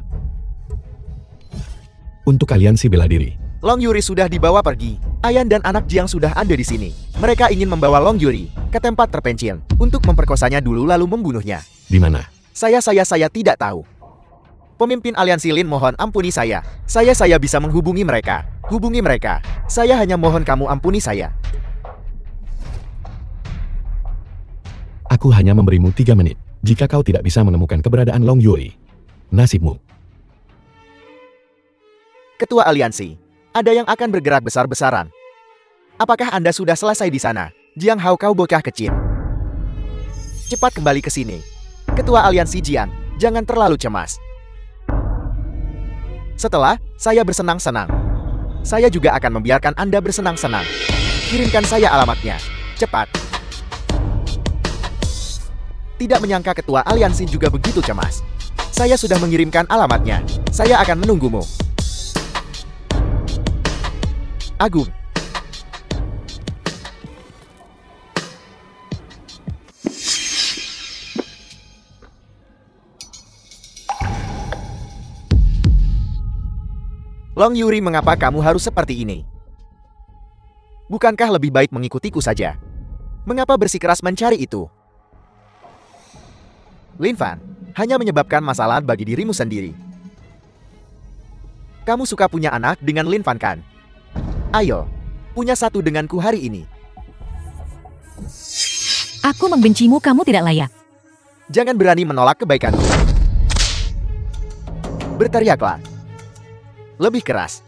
Untuk aliansi bela diri.
Long Yuri sudah dibawa pergi. Ayan dan anak Jiang sudah ada di sini. Mereka ingin membawa Long Yuri ke tempat terpencil untuk memperkosanya dulu lalu membunuhnya.
Di mana?
Saya tidak tahu. Pemimpin aliansi Lin, mohon ampuni saya. Saya bisa menghubungi mereka. Hubungi mereka. Saya hanya mohon kamu ampuni saya.
Aku hanya memberimu 3 menit. Jika kau tidak bisa menemukan keberadaan Long Yuri, nasibmu.
Ketua aliansi, ada yang akan bergerak besar-besaran. Apakah Anda sudah selesai di sana? Jiang Hao, kau bocah kecil. Cepat kembali ke sini. Ketua aliansi Jian, jangan terlalu cemas. Setelah saya bersenang-senang, saya juga akan membiarkan Anda bersenang-senang. Kirimkan saya alamatnya. Cepat. Tidak menyangka ketua aliansi juga begitu cemas. Saya sudah mengirimkan alamatnya. Saya akan menunggumu. Agung. Long Yuri, mengapa kamu harus seperti ini? Bukankah lebih baik mengikutiku saja? Mengapa bersikeras mencari itu? Lin Fan, hanya menyebabkan masalah bagi dirimu sendiri. Kamu suka punya anak dengan Lin Fan kan? Ayo, punya satu denganku hari ini.
Aku membencimu, kamu tidak layak.
Jangan berani menolak kebaikanku. Berteriaklah. Lebih keras.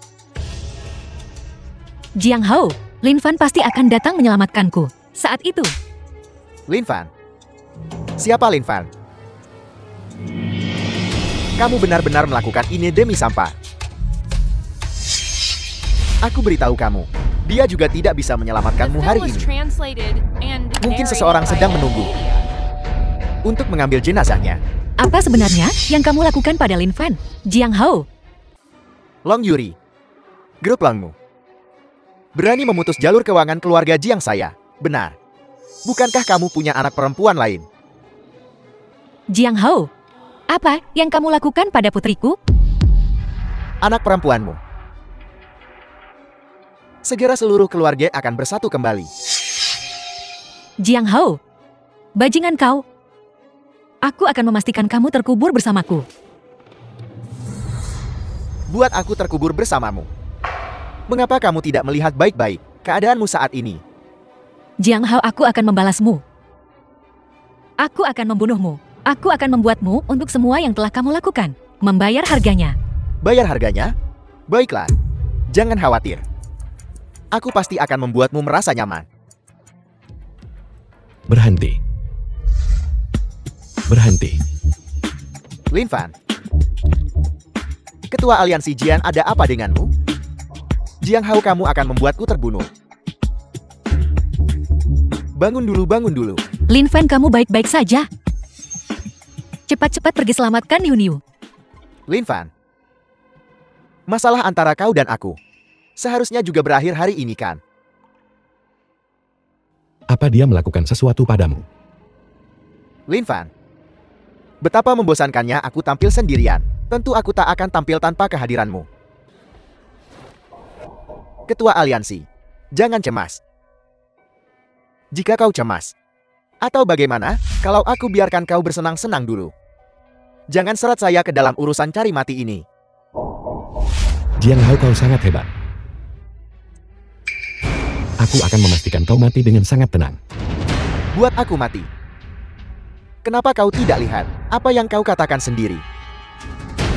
Jiang Hao, Lin Fan pasti akan datang menyelamatkanku. Saat itu,
Lin Fan. Siapa Lin Fan? Kamu benar-benar melakukan ini demi sampah. Aku beritahu kamu, dia juga tidak bisa menyelamatkanmu hari ini. Mungkin seseorang sedang menunggu untuk mengambil jenazahnya.
apa sebenarnya yang kamu lakukan pada Lin Fan, Jiang Hao?
Long Yuri, grup Longmu, berani memutus jalur keuangan keluarga Jiang saya. Benar. Bukankah kamu punya anak perempuan lain?
Jiang Hao, apa yang kamu lakukan pada putriku?
Anak perempuanmu. Segera seluruh keluarga akan bersatu kembali.
Jiang Hao, bajingan kau. Aku akan memastikan kamu terkubur bersamaku.
Buat aku terkubur bersamamu. Mengapa kamu tidak melihat baik-baik keadaanmu saat ini?
Jiang Hao, aku akan membalasmu. Aku akan membunuhmu. Aku akan membuatmu untuk semua yang telah kamu lakukan. Membayar harganya.
Bayar harganya? Baiklah. Jangan khawatir. Aku pasti akan membuatmu merasa nyaman.
Berhenti. Berhenti.
Lin Fan. Ketua Aliansi Jian, ada apa denganmu? Jiang Hao, kamu akan membuatku terbunuh. Bangun dulu, bangun dulu.
Lin Fan, kamu baik-baik saja. Cepat-cepat pergi selamatkan Niu Niu.
Lin Fan. Masalah antara kau dan aku seharusnya juga berakhir hari ini, kan?
Apa dia melakukan sesuatu padamu?
Lin Fan. Betapa membosankannya aku tampil sendirian. Tentu aku tak akan tampil tanpa kehadiranmu. Ketua Aliansi, jangan cemas. Jika kau cemas, atau bagaimana kalau aku biarkan kau bersenang-senang dulu? Jangan seret saya ke dalam urusan cari mati ini.
Jiang Hao, kau sangat hebat. Aku akan memastikan kau mati dengan sangat tenang.
Buat aku mati. Kenapa kau tidak lihat apa yang kau katakan sendiri?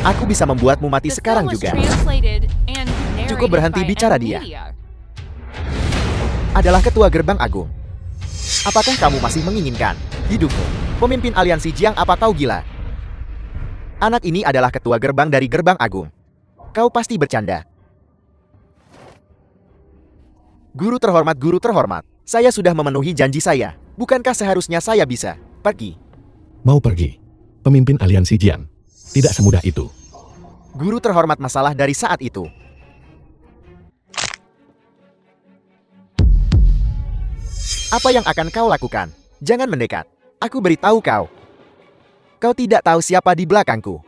Aku bisa membuatmu mati sekarang juga. Cukup berhenti bicara dia. Adalah ketua gerbang agung. Apakah kamu masih menginginkan hidupmu? Pemimpin aliansi Jiang, apa kau gila? Anak ini adalah ketua gerbang dari gerbang agung. Kau pasti bercanda. Guru terhormat, saya sudah memenuhi janji saya. Bukankah seharusnya saya bisa pergi?
Mau pergi? Pemimpin aliansi Jian. Tidak semudah itu.
Guru terhormat, masalah dari saat itu. Apa yang akan kau lakukan? Jangan mendekat. Aku beritahu kau. Kau tidak tahu siapa di belakangku.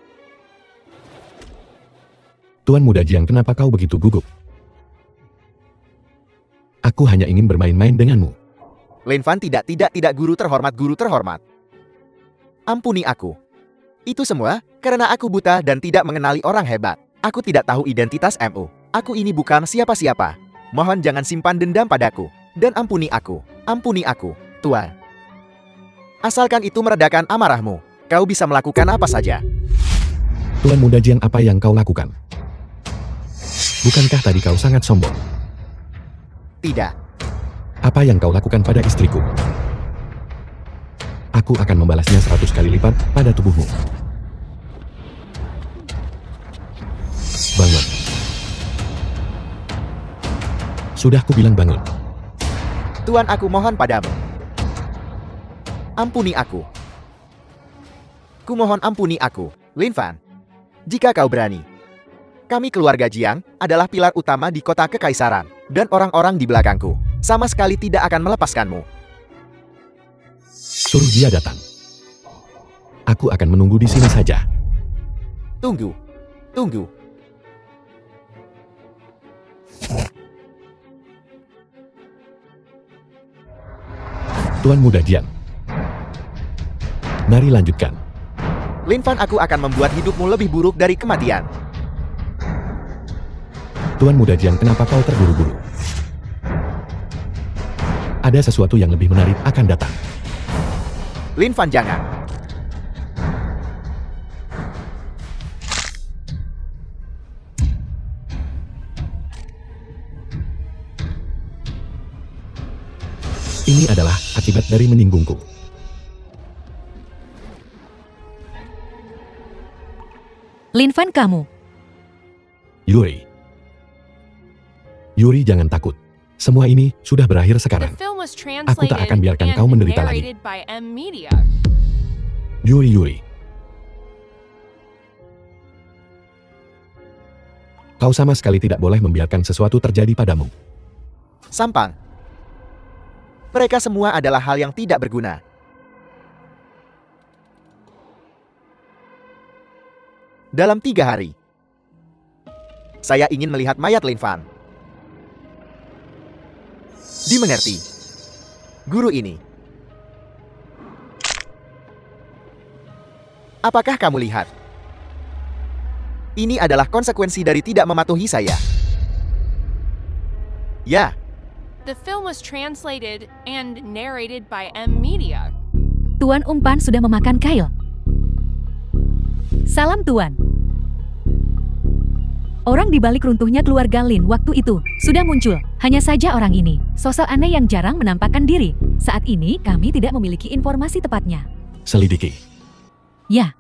Tuan Muda Jiang, kenapa kau begitu gugup? Aku hanya ingin bermain-main denganmu.
Lin Fan, tidak, guru terhormat. Ampuni aku. Itu semua karena aku buta dan tidak mengenali orang hebat. Aku tidak tahu identitas MU. Aku ini bukan siapa-siapa. Mohon jangan simpan dendam padaku. Dan ampuni aku, Tuan. Asalkan itu meredakan amarahmu, kau bisa melakukan apa saja.
Tuan Muda Jiang, apa yang kau lakukan? Bukankah tadi kau sangat sombong?
Tidak.
Apa yang kau lakukan pada istriku? Aku akan membalasnya 100 kali lipat pada tubuhmu. Bangun. Sudah kubilang bangun.
Tuan, aku mohon padamu. Ampuni aku. Kumohon ampuni aku, Lin Fan. Jika kau berani. Kami keluarga Jiang adalah pilar utama di kota kekaisaran. Dan orang-orang di belakangku sama sekali tidak akan melepaskanmu.
Suruh dia datang. Aku akan menunggu di sini saja.
Tunggu.
Tuan Muda Jian. Mari lanjutkan.
Lin Fan, aku akan membuat hidupmu lebih buruk dari kematian.
Tuan Muda Jian, kenapa kau terburu-buru? Ada sesuatu yang lebih menarik akan datang.
Lin Fan jangan.
Ini adalah akibat dari menyinggungku.
Lin Fan kamu.
Yuri. Yuri, jangan takut. Semua ini sudah berakhir
The
sekarang.
film was
Aku tak
translated
akan biarkan
and
kau menderita lagi.
narrated by M Media.
Yuri. Kau sama sekali tidak boleh membiarkan sesuatu terjadi padamu.
Sampang. Mereka semua adalah hal yang tidak berguna. Dalam 3 hari, saya ingin melihat mayat Lin Fan. Dimengerti. Guru ini. Apakah kamu lihat? Ini adalah konsekuensi dari tidak mematuhi saya. Ya,
The film was translated and narrated by M Media.
Tuan umpan sudah memakan Kyle. Salam Tuan. Orang di balik runtuhnya keluarga Lin waktu itu sudah muncul. Hanya saja orang ini, sosok aneh yang jarang menampakkan diri. Saat ini kami tidak memiliki informasi tepatnya.
Selidiki.
Ya,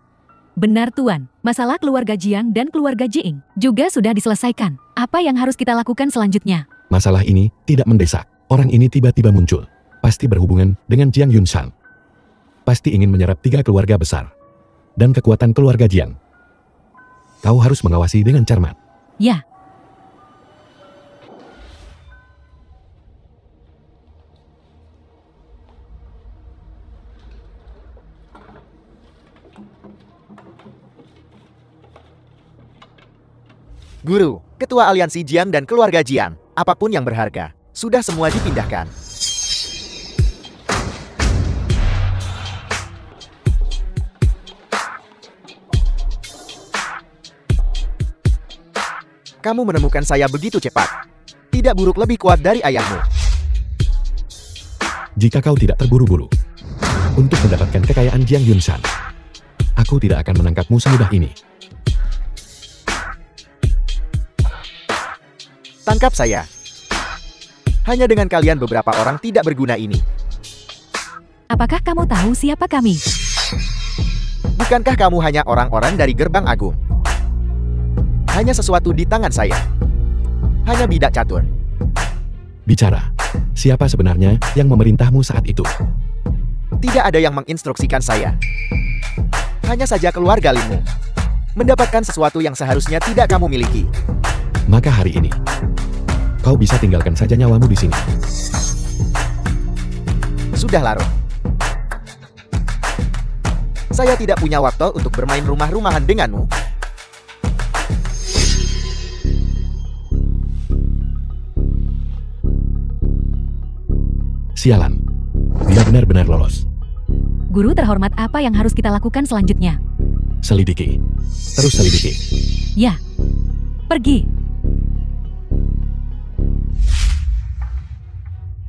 benar Tuan. Masalah keluarga Jiang dan keluarga Jiing juga sudah diselesaikan. Apa yang harus kita lakukan selanjutnya?
Masalah ini tidak mendesak. Orang ini tiba-tiba muncul. Pasti berhubungan dengan Jiang Yunshan. Pasti ingin menyerap 3 keluarga besar. Dan kekuatan keluarga Jiang. Kau harus mengawasi dengan cermat.
Ya.
Guru, ketua aliansi Jiang dan keluarga Jiang, apapun yang berharga, sudah semua dipindahkan. Kamu menemukan saya begitu cepat. Tidak buruk lebih kuat dari ayahmu.
Jika kau tidak terburu-buru untuk mendapatkan kekayaan Jiang Yunshan, aku tidak akan menangkapmu semudah ini.
Tangkap saya. Hanya dengan kalian beberapa orang tidak berguna ini.
Apakah kamu tahu siapa kami?
Bukankah kamu hanya orang-orang dari Gerbang Agung? Hanya sesuatu di tangan saya. Hanya bidak catur.
Bicara. Siapa sebenarnya yang memerintahmu saat itu?
Tidak ada yang menginstruksikan saya. Hanya saja keluarga Linmu mendapatkan sesuatu yang seharusnya tidak kamu miliki.
Maka hari ini, kau bisa tinggalkan saja nyawamu di sini.
Sudah larut. Saya tidak punya waktu untuk bermain rumah-rumahan denganmu.
Sialan. Dia benar-benar lolos.
Guru terhormat, apa yang harus kita lakukan selanjutnya?
Selidiki. Terus selidiki.
Ya. Pergi.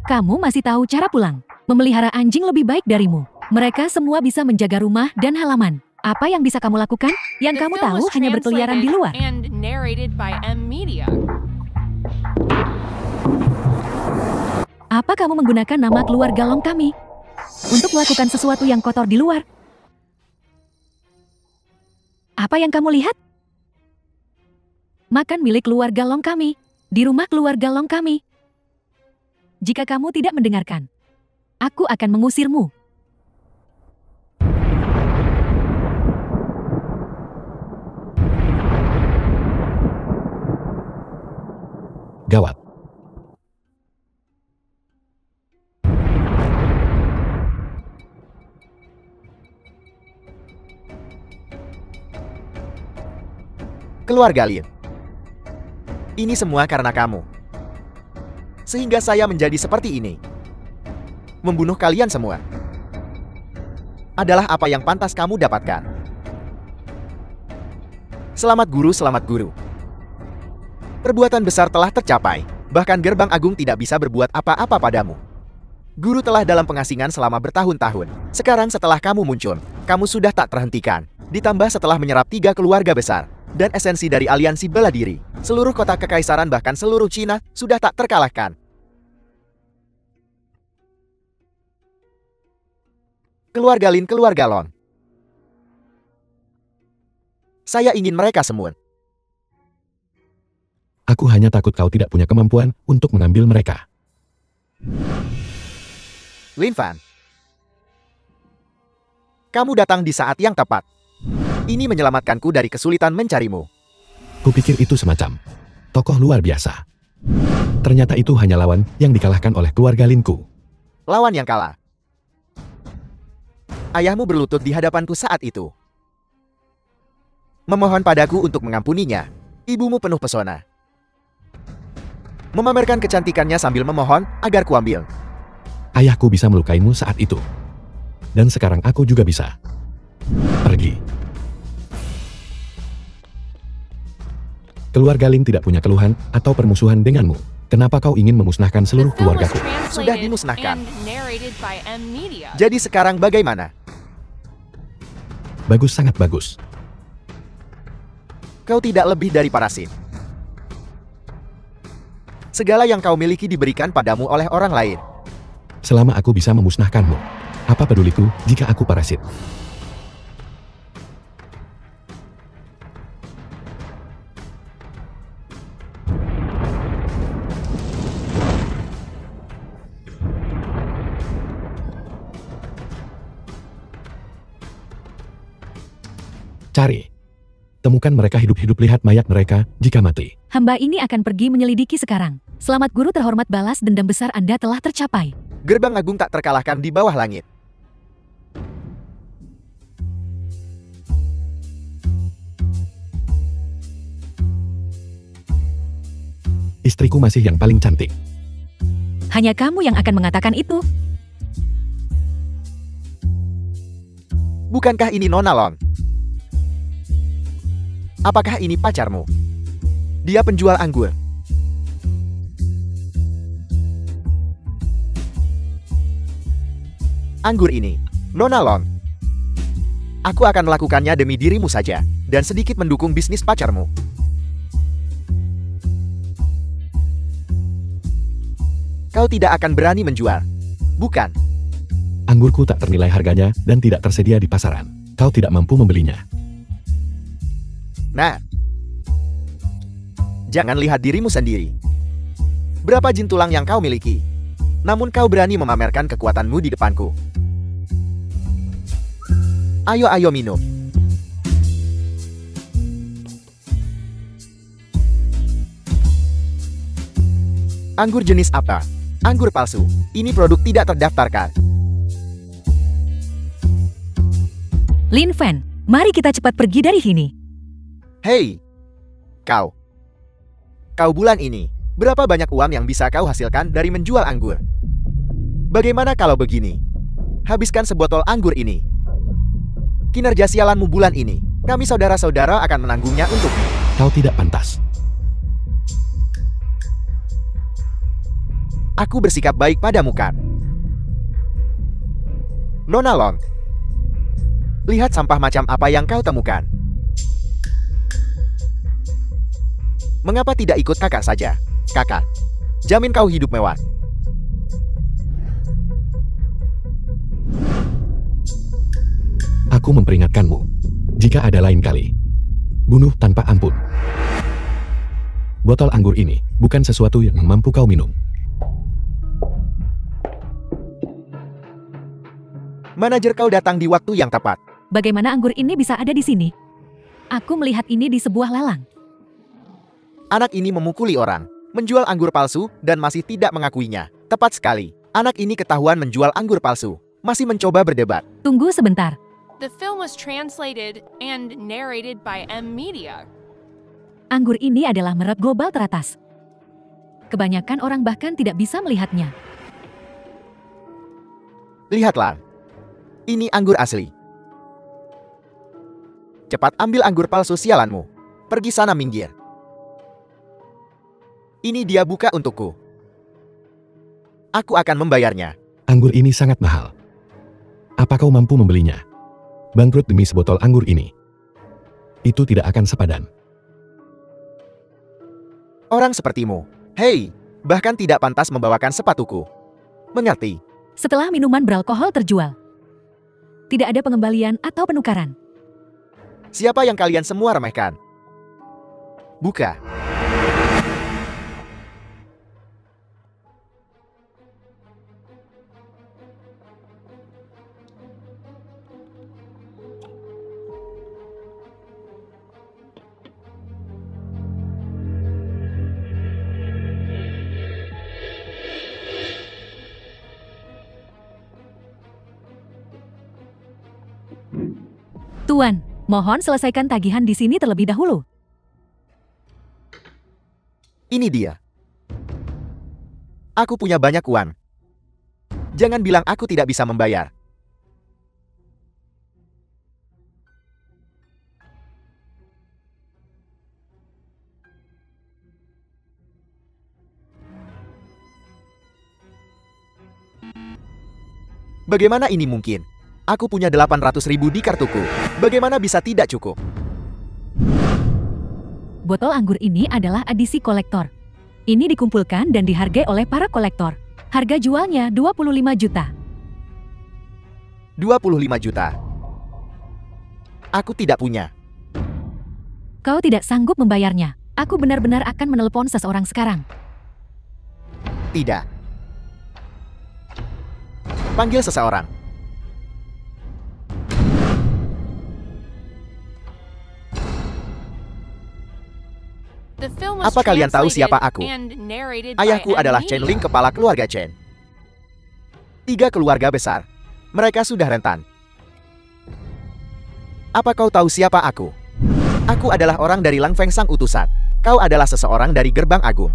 Kamu masih tahu cara pulang. Memelihara anjing lebih baik darimu. Mereka semua bisa menjaga rumah dan halaman. Apa yang bisa kamu lakukan? Yang
The
kamu
film
tahu
was
hanya berkeliaran di luar.
translated and narrated by M Media.
Apa kamu menggunakan nama keluarga Long kami untuk melakukan sesuatu yang kotor di luar? Apa yang kamu lihat? Makan milik keluarga Long kami, di rumah keluarga Long kami. Jika kamu tidak mendengarkan, aku akan mengusirmu.
Gawat.
Keluarga Lin. Ini semua karena kamu. Sehingga saya menjadi seperti ini. Membunuh kalian semua. Adalah apa yang pantas kamu dapatkan. Selamat guru, selamat guru. Perbuatan besar telah tercapai. Bahkan Gerbang Agung tidak bisa berbuat apa-apa padamu. Guru telah dalam pengasingan selama bertahun-tahun. Sekarang setelah kamu muncul, kamu sudah tak terhentikan. Ditambah setelah menyerap 3 keluarga besar dan esensi dari aliansi bela diri, seluruh kota kekaisaran bahkan seluruh Cina sudah tak terkalahkan. Keluarga Lin, keluarga Long. Saya ingin mereka semua.
Aku hanya takut kau tidak punya kemampuan untuk mengambil mereka.
Lin Fan, kamu datang di saat yang tepat. Ini menyelamatkanku dari kesulitan mencarimu.
Kupikir itu semacam tokoh luar biasa. Ternyata itu hanya lawan yang dikalahkan oleh keluarga Linku.
Lawan yang kalah. Ayahmu berlutut di hadapanku saat itu. Memohon padaku untuk mengampuninya. Ibumu penuh pesona. Memamerkan kecantikannya sambil memohon agar kuambil.
Ayahku bisa melukaimu saat itu. Dan sekarang aku juga bisa. Pergi. Keluarga Lin tidak punya keluhan atau permusuhan denganmu. Kenapa kau ingin memusnahkan
The
seluruh
film was
keluargaku?
Sudah
translated
dimusnahkan.
and narrated by M Media.
Jadi sekarang bagaimana?
Bagus, sangat bagus.
Kau tidak lebih dari parasit. Segala yang kau miliki diberikan padamu oleh orang lain.
Selama aku bisa memusnahkanmu, apa peduliku jika aku parasit? Cari. Temukan mereka hidup-hidup, lihat mayat mereka jika mati.
Hamba ini akan pergi menyelidiki sekarang. Selamat guru terhormat, balas dendam besar Anda telah tercapai.
Gerbang agung tak terkalahkan di bawah langit.
Istriku masih yang paling cantik.
Hanya kamu yang akan mengatakan itu.
Bukankah ini Nona Long? Apakah ini pacarmu? Dia penjual anggur. Anggur ini, Nona Long. Aku akan melakukannya demi dirimu saja, dan sedikit mendukung bisnis pacarmu. Kau tidak akan berani menjual, bukan?
Anggurku tak ternilai harganya dan tidak tersedia di pasaran. Kau tidak mampu membelinya.
Nah, jangan lihat dirimu sendiri. Berapa jin tulang yang kau miliki? Namun kau berani memamerkan kekuatanmu di depanku. Ayo minum. Anggur jenis apa? Anggur palsu. Ini produk tidak terdaftarkan.
Lin Fan, mari kita cepat pergi dari sini.
Hei, kau. Kau bulan ini, berapa banyak uang yang bisa kau hasilkan dari menjual anggur? Bagaimana kalau begini? Habiskan sebotol anggur ini. Kinerja sialanmu bulan ini, kami saudara-saudara akan menanggungnya untukmu.
Kau tidak pantas.
Aku bersikap baik padamu kan? Nona Long, lihat sampah macam apa yang kau temukan. Mengapa tidak ikut kakak saja? Kakak, jamin kau hidup mewah.
Aku memperingatkanmu. Jika ada lain kali, bunuh tanpa ampun. Botol anggur ini bukan sesuatu yang mampu kau minum.
Manajer kau datang di waktu yang tepat.
Bagaimana anggur ini bisa ada di sini? Aku melihat ini di sebuah lelang.
Anak ini memukuli orang, menjual anggur palsu, dan masih tidak mengakuinya. Tepat sekali, anak ini ketahuan menjual anggur palsu. Masih mencoba berdebat.
Tunggu sebentar.
The film was translated and narrated by M Media.
Anggur ini adalah merek global teratas. Kebanyakan orang bahkan tidak bisa melihatnya.
Lihatlah. Ini anggur asli. Cepat ambil anggur palsu sialanmu. Pergi sana, minggir. Ini dia buka untukku. Aku akan membayarnya.
Anggur ini sangat mahal. Apa kau mampu membelinya? Bangkrut demi sebotol anggur ini. Itu tidak akan sepadan.
Orang sepertimu, hei, bahkan tidak pantas membawakan sepatuku. Mengerti?
Setelah minuman beralkohol terjual, tidak ada pengembalian atau penukaran.
Siapa yang kalian semua remehkan? Buka.
Tuan, mohon selesaikan tagihan di sini terlebih dahulu.
Ini dia. Aku punya banyak uang. Jangan bilang aku tidak bisa membayar. Bagaimana ini mungkin? Aku punya 800.000 di kartuku. Bagaimana bisa tidak cukup?
Botol anggur ini adalah edisi kolektor. Ini dikumpulkan dan dihargai oleh para kolektor. Harga jualnya 25 juta.
25 juta. Aku tidak punya.
Kau tidak sanggup membayarnya. Aku benar-benar akan menelepon seseorang sekarang.
Tidak. Panggil seseorang.
Apa
kalian tahu siapa aku? Ayahku adalah Chen Ling, kepala keluarga Chen. 3 keluarga besar. Mereka sudah rentan. Apa kau tahu siapa aku? Aku adalah orang dari Lang Feng sang utusan. Kau adalah seseorang dari Gerbang Agung.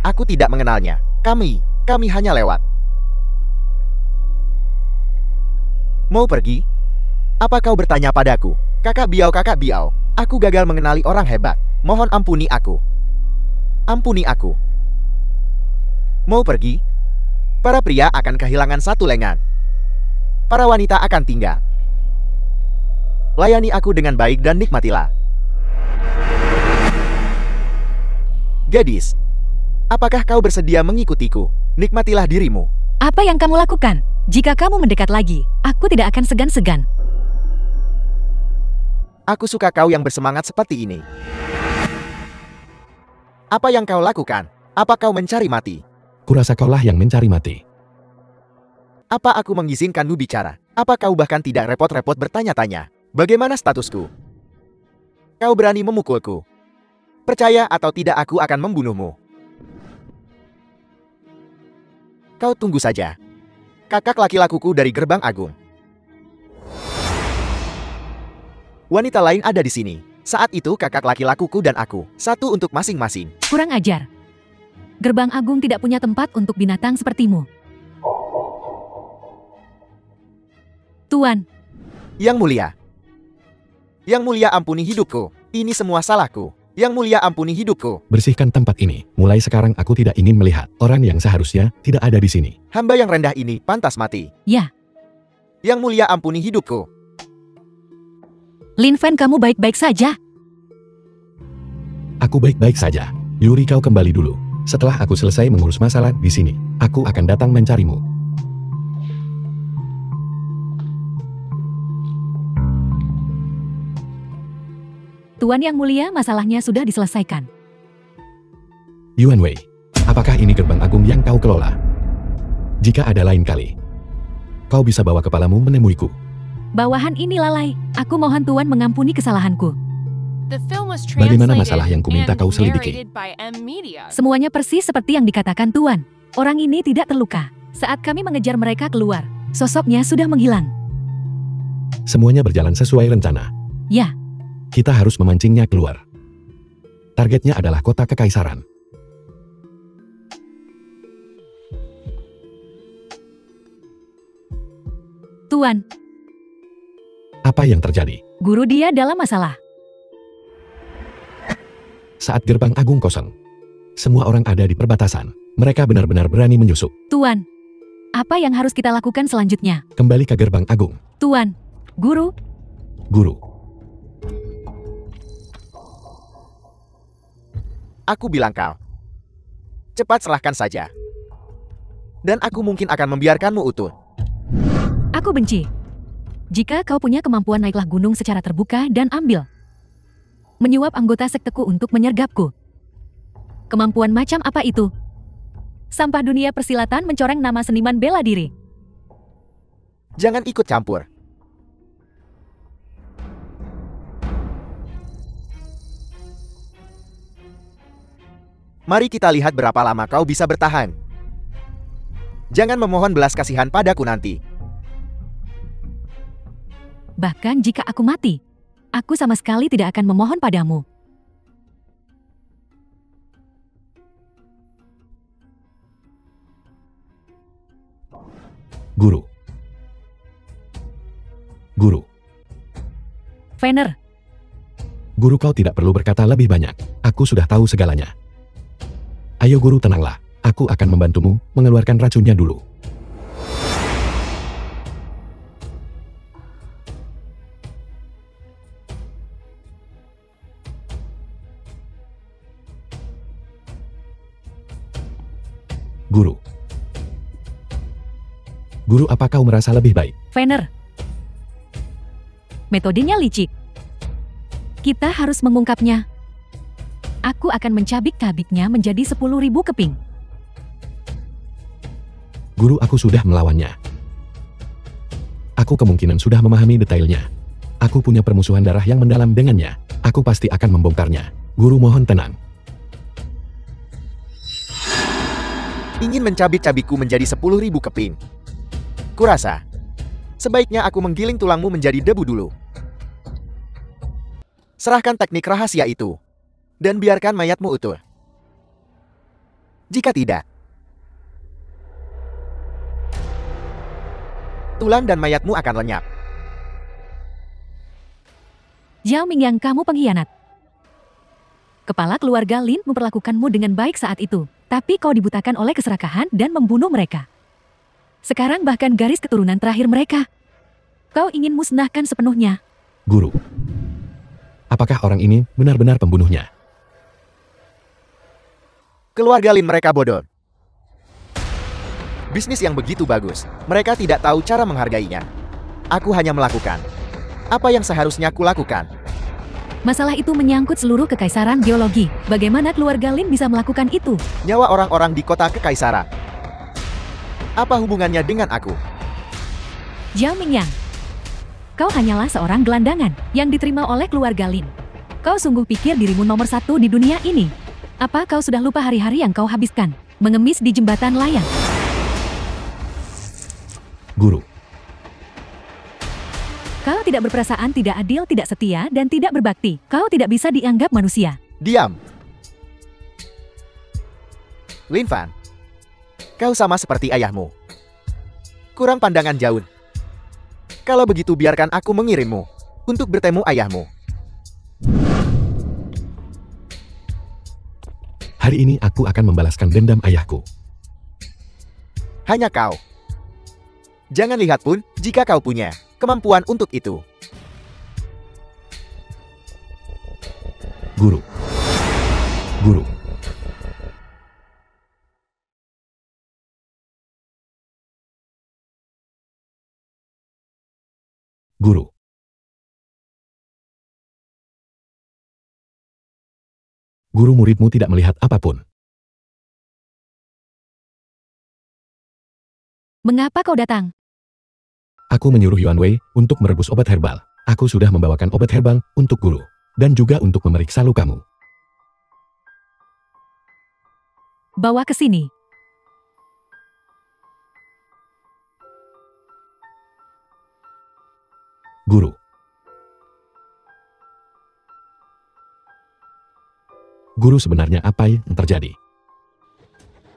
Aku tidak mengenalnya. Kami hanya lewat. Mau pergi? Apa kau bertanya padaku? Kakak Biao, aku gagal mengenali orang hebat. Mohon ampuni aku. Ampuni aku. Mau pergi? Para pria akan kehilangan satu lengan. Para wanita akan tinggal. Layani aku dengan baik dan nikmatilah. Gadis, apakah kau bersedia mengikutiku? Nikmatilah dirimu.
Apa yang kamu lakukan? Jika kamu mendekat lagi, aku tidak akan segan-segan.
Aku suka kau yang bersemangat seperti ini. Apa yang kau lakukan? Apa kau mencari mati?
Kurasa kaulah yang mencari mati.
Apa aku mengizinkanmu bicara? Apa kau bahkan tidak repot-repot bertanya-tanya? Bagaimana statusku? Kau berani memukulku? Percaya atau tidak, aku akan membunuhmu. Kau tunggu saja. Kakak laki-lakuku dari Gerbang Agung. Wanita lain ada di sini. Saat itu kakak laki-lakuku dan aku, satu untuk masing-masing.
Kurang ajar. Gerbang Agung tidak punya tempat untuk binatang sepertimu. Tuan.
Yang mulia. Yang mulia, ampuni hidupku. Ini semua salahku. Yang mulia, ampuni hidupku.
Bersihkan tempat ini. Mulai sekarang aku tidak ingin melihat orang yang seharusnya tidak ada di sini.
Hamba yang rendah ini pantas mati.
Ya.
Yang mulia, ampuni hidupku.
Lin Fen, kamu baik-baik saja?
Aku baik-baik saja. Yuri, kau kembali dulu. Setelah aku selesai mengurus masalah di sini, aku akan datang mencarimu.
Tuan yang mulia, masalahnya sudah diselesaikan.
Yuan Wei, apakah ini Gerbang Agung yang kau kelola? Jika ada lain kali, kau bisa bawa kepalamu menemuiku.
Bawahan ini lalai. Aku mohon Tuan mengampuni kesalahanku.
Bagaimana masalah yang kuminta kau selidiki?
Semuanya persis seperti yang dikatakan Tuan. Orang ini tidak terluka. Saat kami mengejar mereka keluar, sosoknya sudah menghilang.
Semuanya berjalan sesuai rencana.
Ya.
Kita harus memancingnya keluar. Targetnya adalah kota kekaisaran.
Tuan.
Apa yang terjadi?
Guru dia dalam masalah.
Saat Gerbang Agung kosong, Semua orang ada di perbatasan. Mereka benar-benar berani menyusup.
Tuan, apa yang harus kita lakukan selanjutnya?
Kembali ke gerbang agung.
Tuan, Guru,
Guru,
Aku bilang kau. Cepat serahkan saja. Dan aku mungkin akan membiarkanmu utuh.
aku benci. Jika kau punya kemampuan, naiklah gunung secara terbuka dan ambil. Menyuap anggota sekteku untuk menyergapku. Kemampuan macam apa itu? Sampah dunia persilatan mencoreng nama seniman bela diri.
Jangan ikut campur. Mari kita lihat berapa lama kau bisa bertahan. Jangan memohon belas kasihan padaku nanti.
Bahkan jika aku mati, aku sama sekali tidak akan memohon padamu.
Guru. Guru.
Venner,
Guru, kau tidak perlu berkata lebih banyak. Aku sudah tahu segalanya. Ayo Guru, tenanglah. Aku akan membantumu mengeluarkan racunnya dulu. Guru. Guru, apa kau merasa lebih baik?
Venner. Metodenya licik. Kita harus mengungkapnya. Aku akan mencabik-cabiknya menjadi 10.000 keping.
Guru, aku sudah melawannya. Aku kemungkinan sudah memahami detailnya. Aku punya permusuhan darah yang mendalam dengannya. Aku pasti akan membongkarnya. Guru, mohon tenang.
Ingin mencabik-cabikku menjadi 10.000 keping. Kurasa, sebaiknya aku menggiling tulangmu menjadi debu dulu. Serahkan teknik rahasia itu, dan biarkan mayatmu utuh. Jika tidak, tulang dan mayatmu akan lenyap.
Zhao Mingyang, kamu pengkhianat. Kepala keluarga Lin memperlakukanmu dengan baik saat itu, tapi kau dibutakan oleh keserakahan dan membunuh mereka. Sekarang bahkan garis keturunan terakhir mereka, kau ingin musnahkan sepenuhnya.
Guru. Apakah orang ini benar-benar pembunuhnya?
Keluarga Lin mereka bodoh. Bisnis yang begitu bagus, mereka tidak tahu cara menghargainya. Aku hanya melakukan apa yang seharusnya kulakukan.
Masalah itu menyangkut seluruh kekaisaran geologi. Bagaimana keluarga Lin bisa melakukan itu?
Nyawa orang-orang di kota kekaisaran. Apa hubungannya dengan aku?
Zhao Mingyang, kau hanyalah seorang gelandangan yang diterima oleh keluarga Lin. Kau sungguh pikir dirimu nomor 1 di dunia ini? Apa kau sudah lupa hari-hari yang kau habiskan mengemis di jembatan layang?
Guru.
Kau tidak berperasaan, tidak adil, tidak setia, dan tidak berbakti. Kau tidak bisa dianggap manusia.
Diam. Lin Fan, kau sama seperti ayahmu. Kurang pandangan jauh. Kalau begitu biarkan aku mengirimmu untuk bertemu ayahmu.
Hari ini aku akan membalaskan dendam ayahku.
Hanya kau. Jangan lihat pun jika kau punya kemampuan untuk itu.
Guru. Guru. Guru. Guru, muridmu tidak melihat apapun.
Mengapa kau datang?
Aku menyuruh Yuan Wei untuk merebus obat herbal. Aku sudah membawakan obat herbal untuk guru. Dan juga untuk memeriksa lukamu.
Bawa ke sini.
Guru. Guru, sebenarnya apa yang terjadi?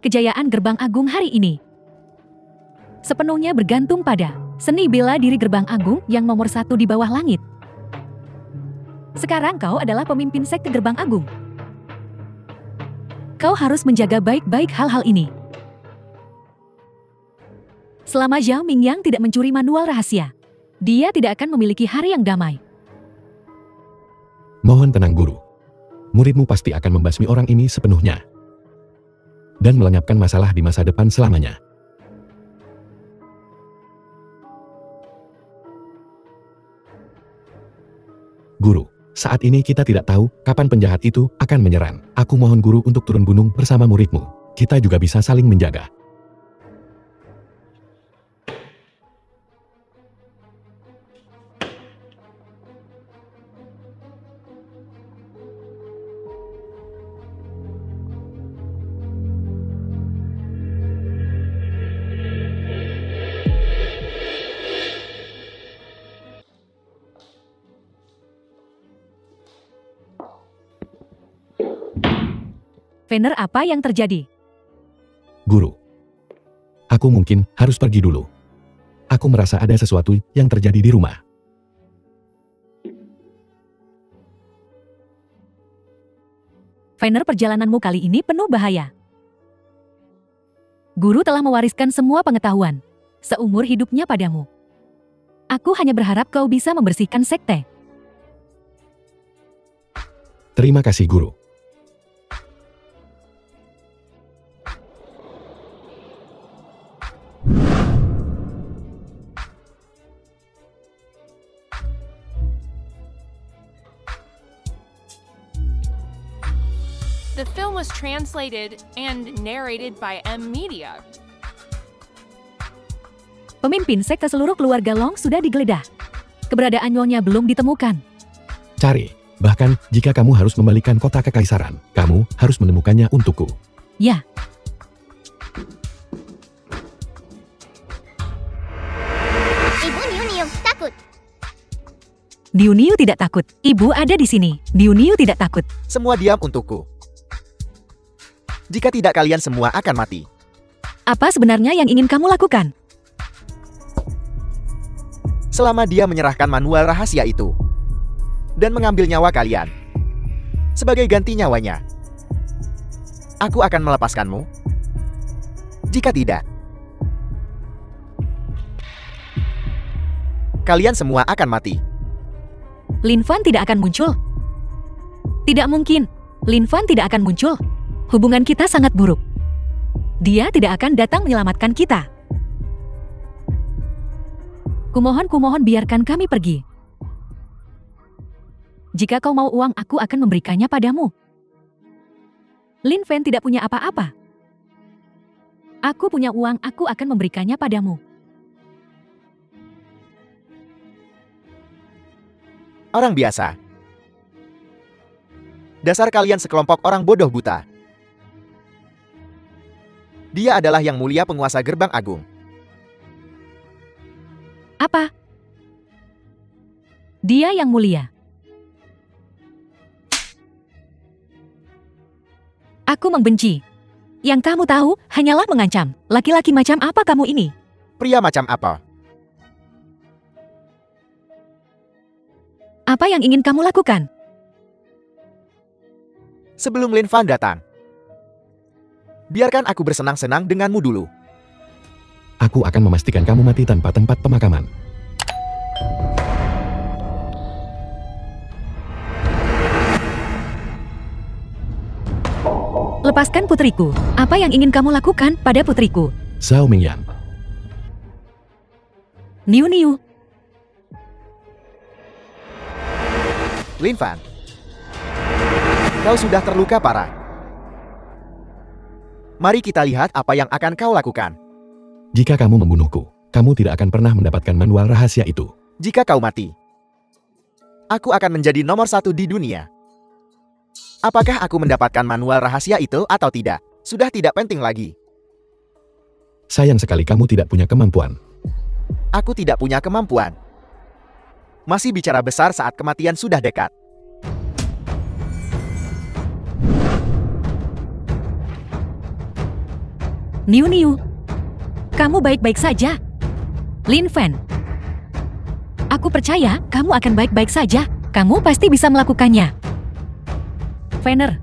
Kejayaan Gerbang Agung hari ini sepenuhnya bergantung pada seni bela diri Gerbang Agung yang nomor 1 di bawah langit. Sekarang kau adalah pemimpin sekte Gerbang Agung. Kau harus menjaga baik-baik hal-hal ini. Selama Zhao Mingyang tidak mencuri manual rahasia, dia tidak akan memiliki hari yang damai.
Mohon tenang guru. Muridmu pasti akan membasmi orang ini sepenuhnya. Dan melenyapkan masalah di masa depan selamanya. Guru, saat ini kita tidak tahu kapan penjahat itu akan menyerang. Aku mohon guru untuk turun gunung bersama muridmu. Kita juga bisa saling menjaga.
Fener, apa yang terjadi?
Guru, aku mungkin harus pergi dulu. Aku merasa ada sesuatu yang terjadi di rumah.
Fener, perjalananmu kali ini penuh bahaya. Guru telah mewariskan semua pengetahuan seumur hidupnya padamu. Aku hanya berharap kau bisa membersihkan sekte.
Terima kasih guru.
The film was translated and narrated by M Media.
Pemimpin sekte seluruh keluarga Long sudah digeledah. Keberadaan nyonya belum ditemukan.
Cari, bahkan jika kamu harus membalikan kota kekaisaran, kamu harus menemukannya untukku.
Ya.
Ibu Niu Niu takut.
Niu Niu tidak takut. Ibu ada di sini. Niu Niu tidak takut.
Semua diam untukku. Jika tidak, kalian semua akan mati.
Apa sebenarnya yang ingin kamu lakukan?
Selama dia menyerahkan manual rahasia itu dan mengambil nyawa kalian sebagai ganti nyawanya, aku akan melepaskanmu. Jika tidak, kalian semua akan mati.
Lin Fan tidak akan muncul. Tidak mungkin. Lin Fan tidak akan muncul. Hubungan kita sangat buruk. Dia tidak akan datang menyelamatkan kita. Kumohon biarkan kami pergi. Jika kau mau uang, aku akan memberikannya padamu. Lin Fan tidak punya apa-apa. Aku punya uang, aku akan memberikannya padamu.
Orang biasa. Dasar kalian sekelompok orang bodoh buta. Dia adalah yang mulia penguasa gerbang agung.
Apa? Dia yang mulia. Aku membenci. Yang kamu tahu hanyalah mengancam. Laki-laki macam apa kamu ini?
Pria macam apa?
Apa yang ingin kamu lakukan?
Sebelum Lin Fan datang, biarkan aku bersenang-senang denganmu dulu.
Aku akan memastikan kamu mati tanpa tempat pemakaman.
Lepaskan putriku. Apa yang ingin kamu lakukan pada putriku?
Zhao Mingyang.
Niu Niu.
Lin Fan, kau sudah terluka parah. Mari kita lihat apa yang akan kau lakukan.
Jika kamu membunuhku, kamu tidak akan pernah mendapatkan manual rahasia itu.
Jika kau mati, aku akan menjadi nomor 1 di dunia. Apakah aku mendapatkan manual rahasia itu atau tidak, sudah tidak penting lagi.
Sayang sekali kamu tidak punya kemampuan.
Aku tidak punya kemampuan. Masih bicara besar saat kematian sudah dekat.
Niu Niu. Kamu baik-baik saja. Lin Fan. Aku percaya kamu akan baik-baik saja. Kamu pasti bisa melakukannya. Fener.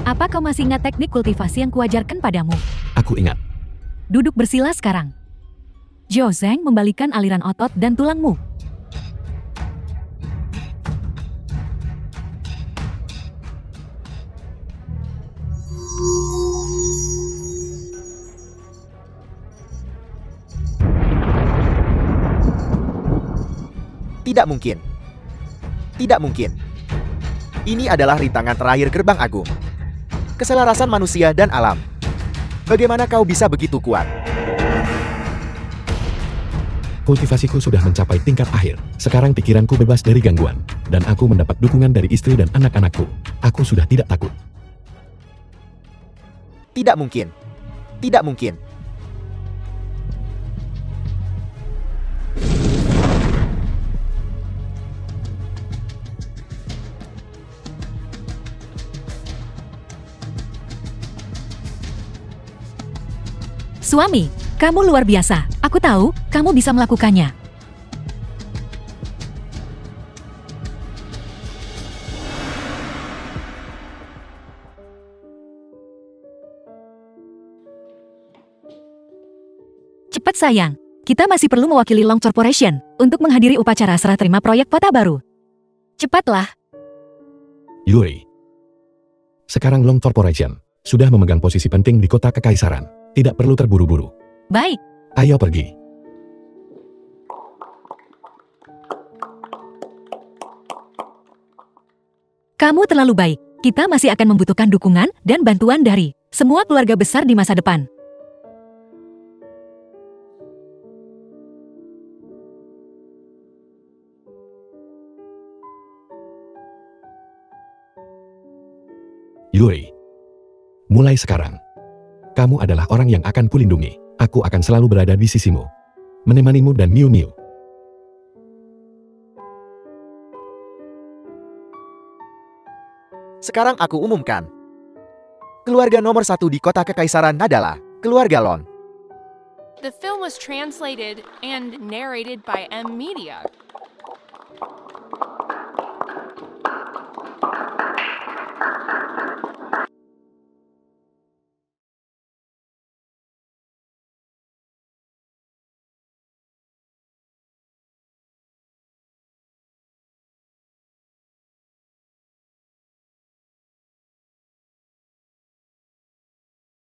Apa kau masih ingat teknik kultivasi yang kuajarkan padamu?
Aku ingat.
Duduk bersila sekarang. Zhou Zeng membalikan aliran otot dan tulangmu.
Tidak mungkin. Tidak mungkin. Ini adalah rintangan terakhir gerbang agung. Keselarasan manusia dan alam. Bagaimana kau bisa begitu kuat?
Kultivasiku sudah mencapai tingkat akhir. Sekarang pikiranku bebas dari gangguan. Dan aku mendapat dukungan dari istri dan anak-anakku. Aku sudah tidak takut.
Tidak mungkin. Tidak mungkin.
Suami, kamu luar biasa. Aku tahu, kamu bisa melakukannya. Cepat sayang, kita masih perlu mewakili Long Corporation untuk menghadiri upacara serah terima proyek kota baru. Cepatlah.
Yuri. Sekarang Long Corporation sudah memegang posisi penting di kota kekaisaran. Tidak perlu terburu-buru.
Baik.
Ayo pergi.
Kamu terlalu baik. Kita masih akan membutuhkan dukungan dan bantuan dari semua keluarga besar di masa depan.
Yuri. Mulai sekarang, kamu adalah orang yang akan kulindungi. Aku akan selalu berada di sisimu. Menemanimu dan Miu Miu.
Sekarang aku umumkan. Keluarga nomor 1 di kota kekaisaran adalah keluarga Lon.
The film was translated and narrated by M Media.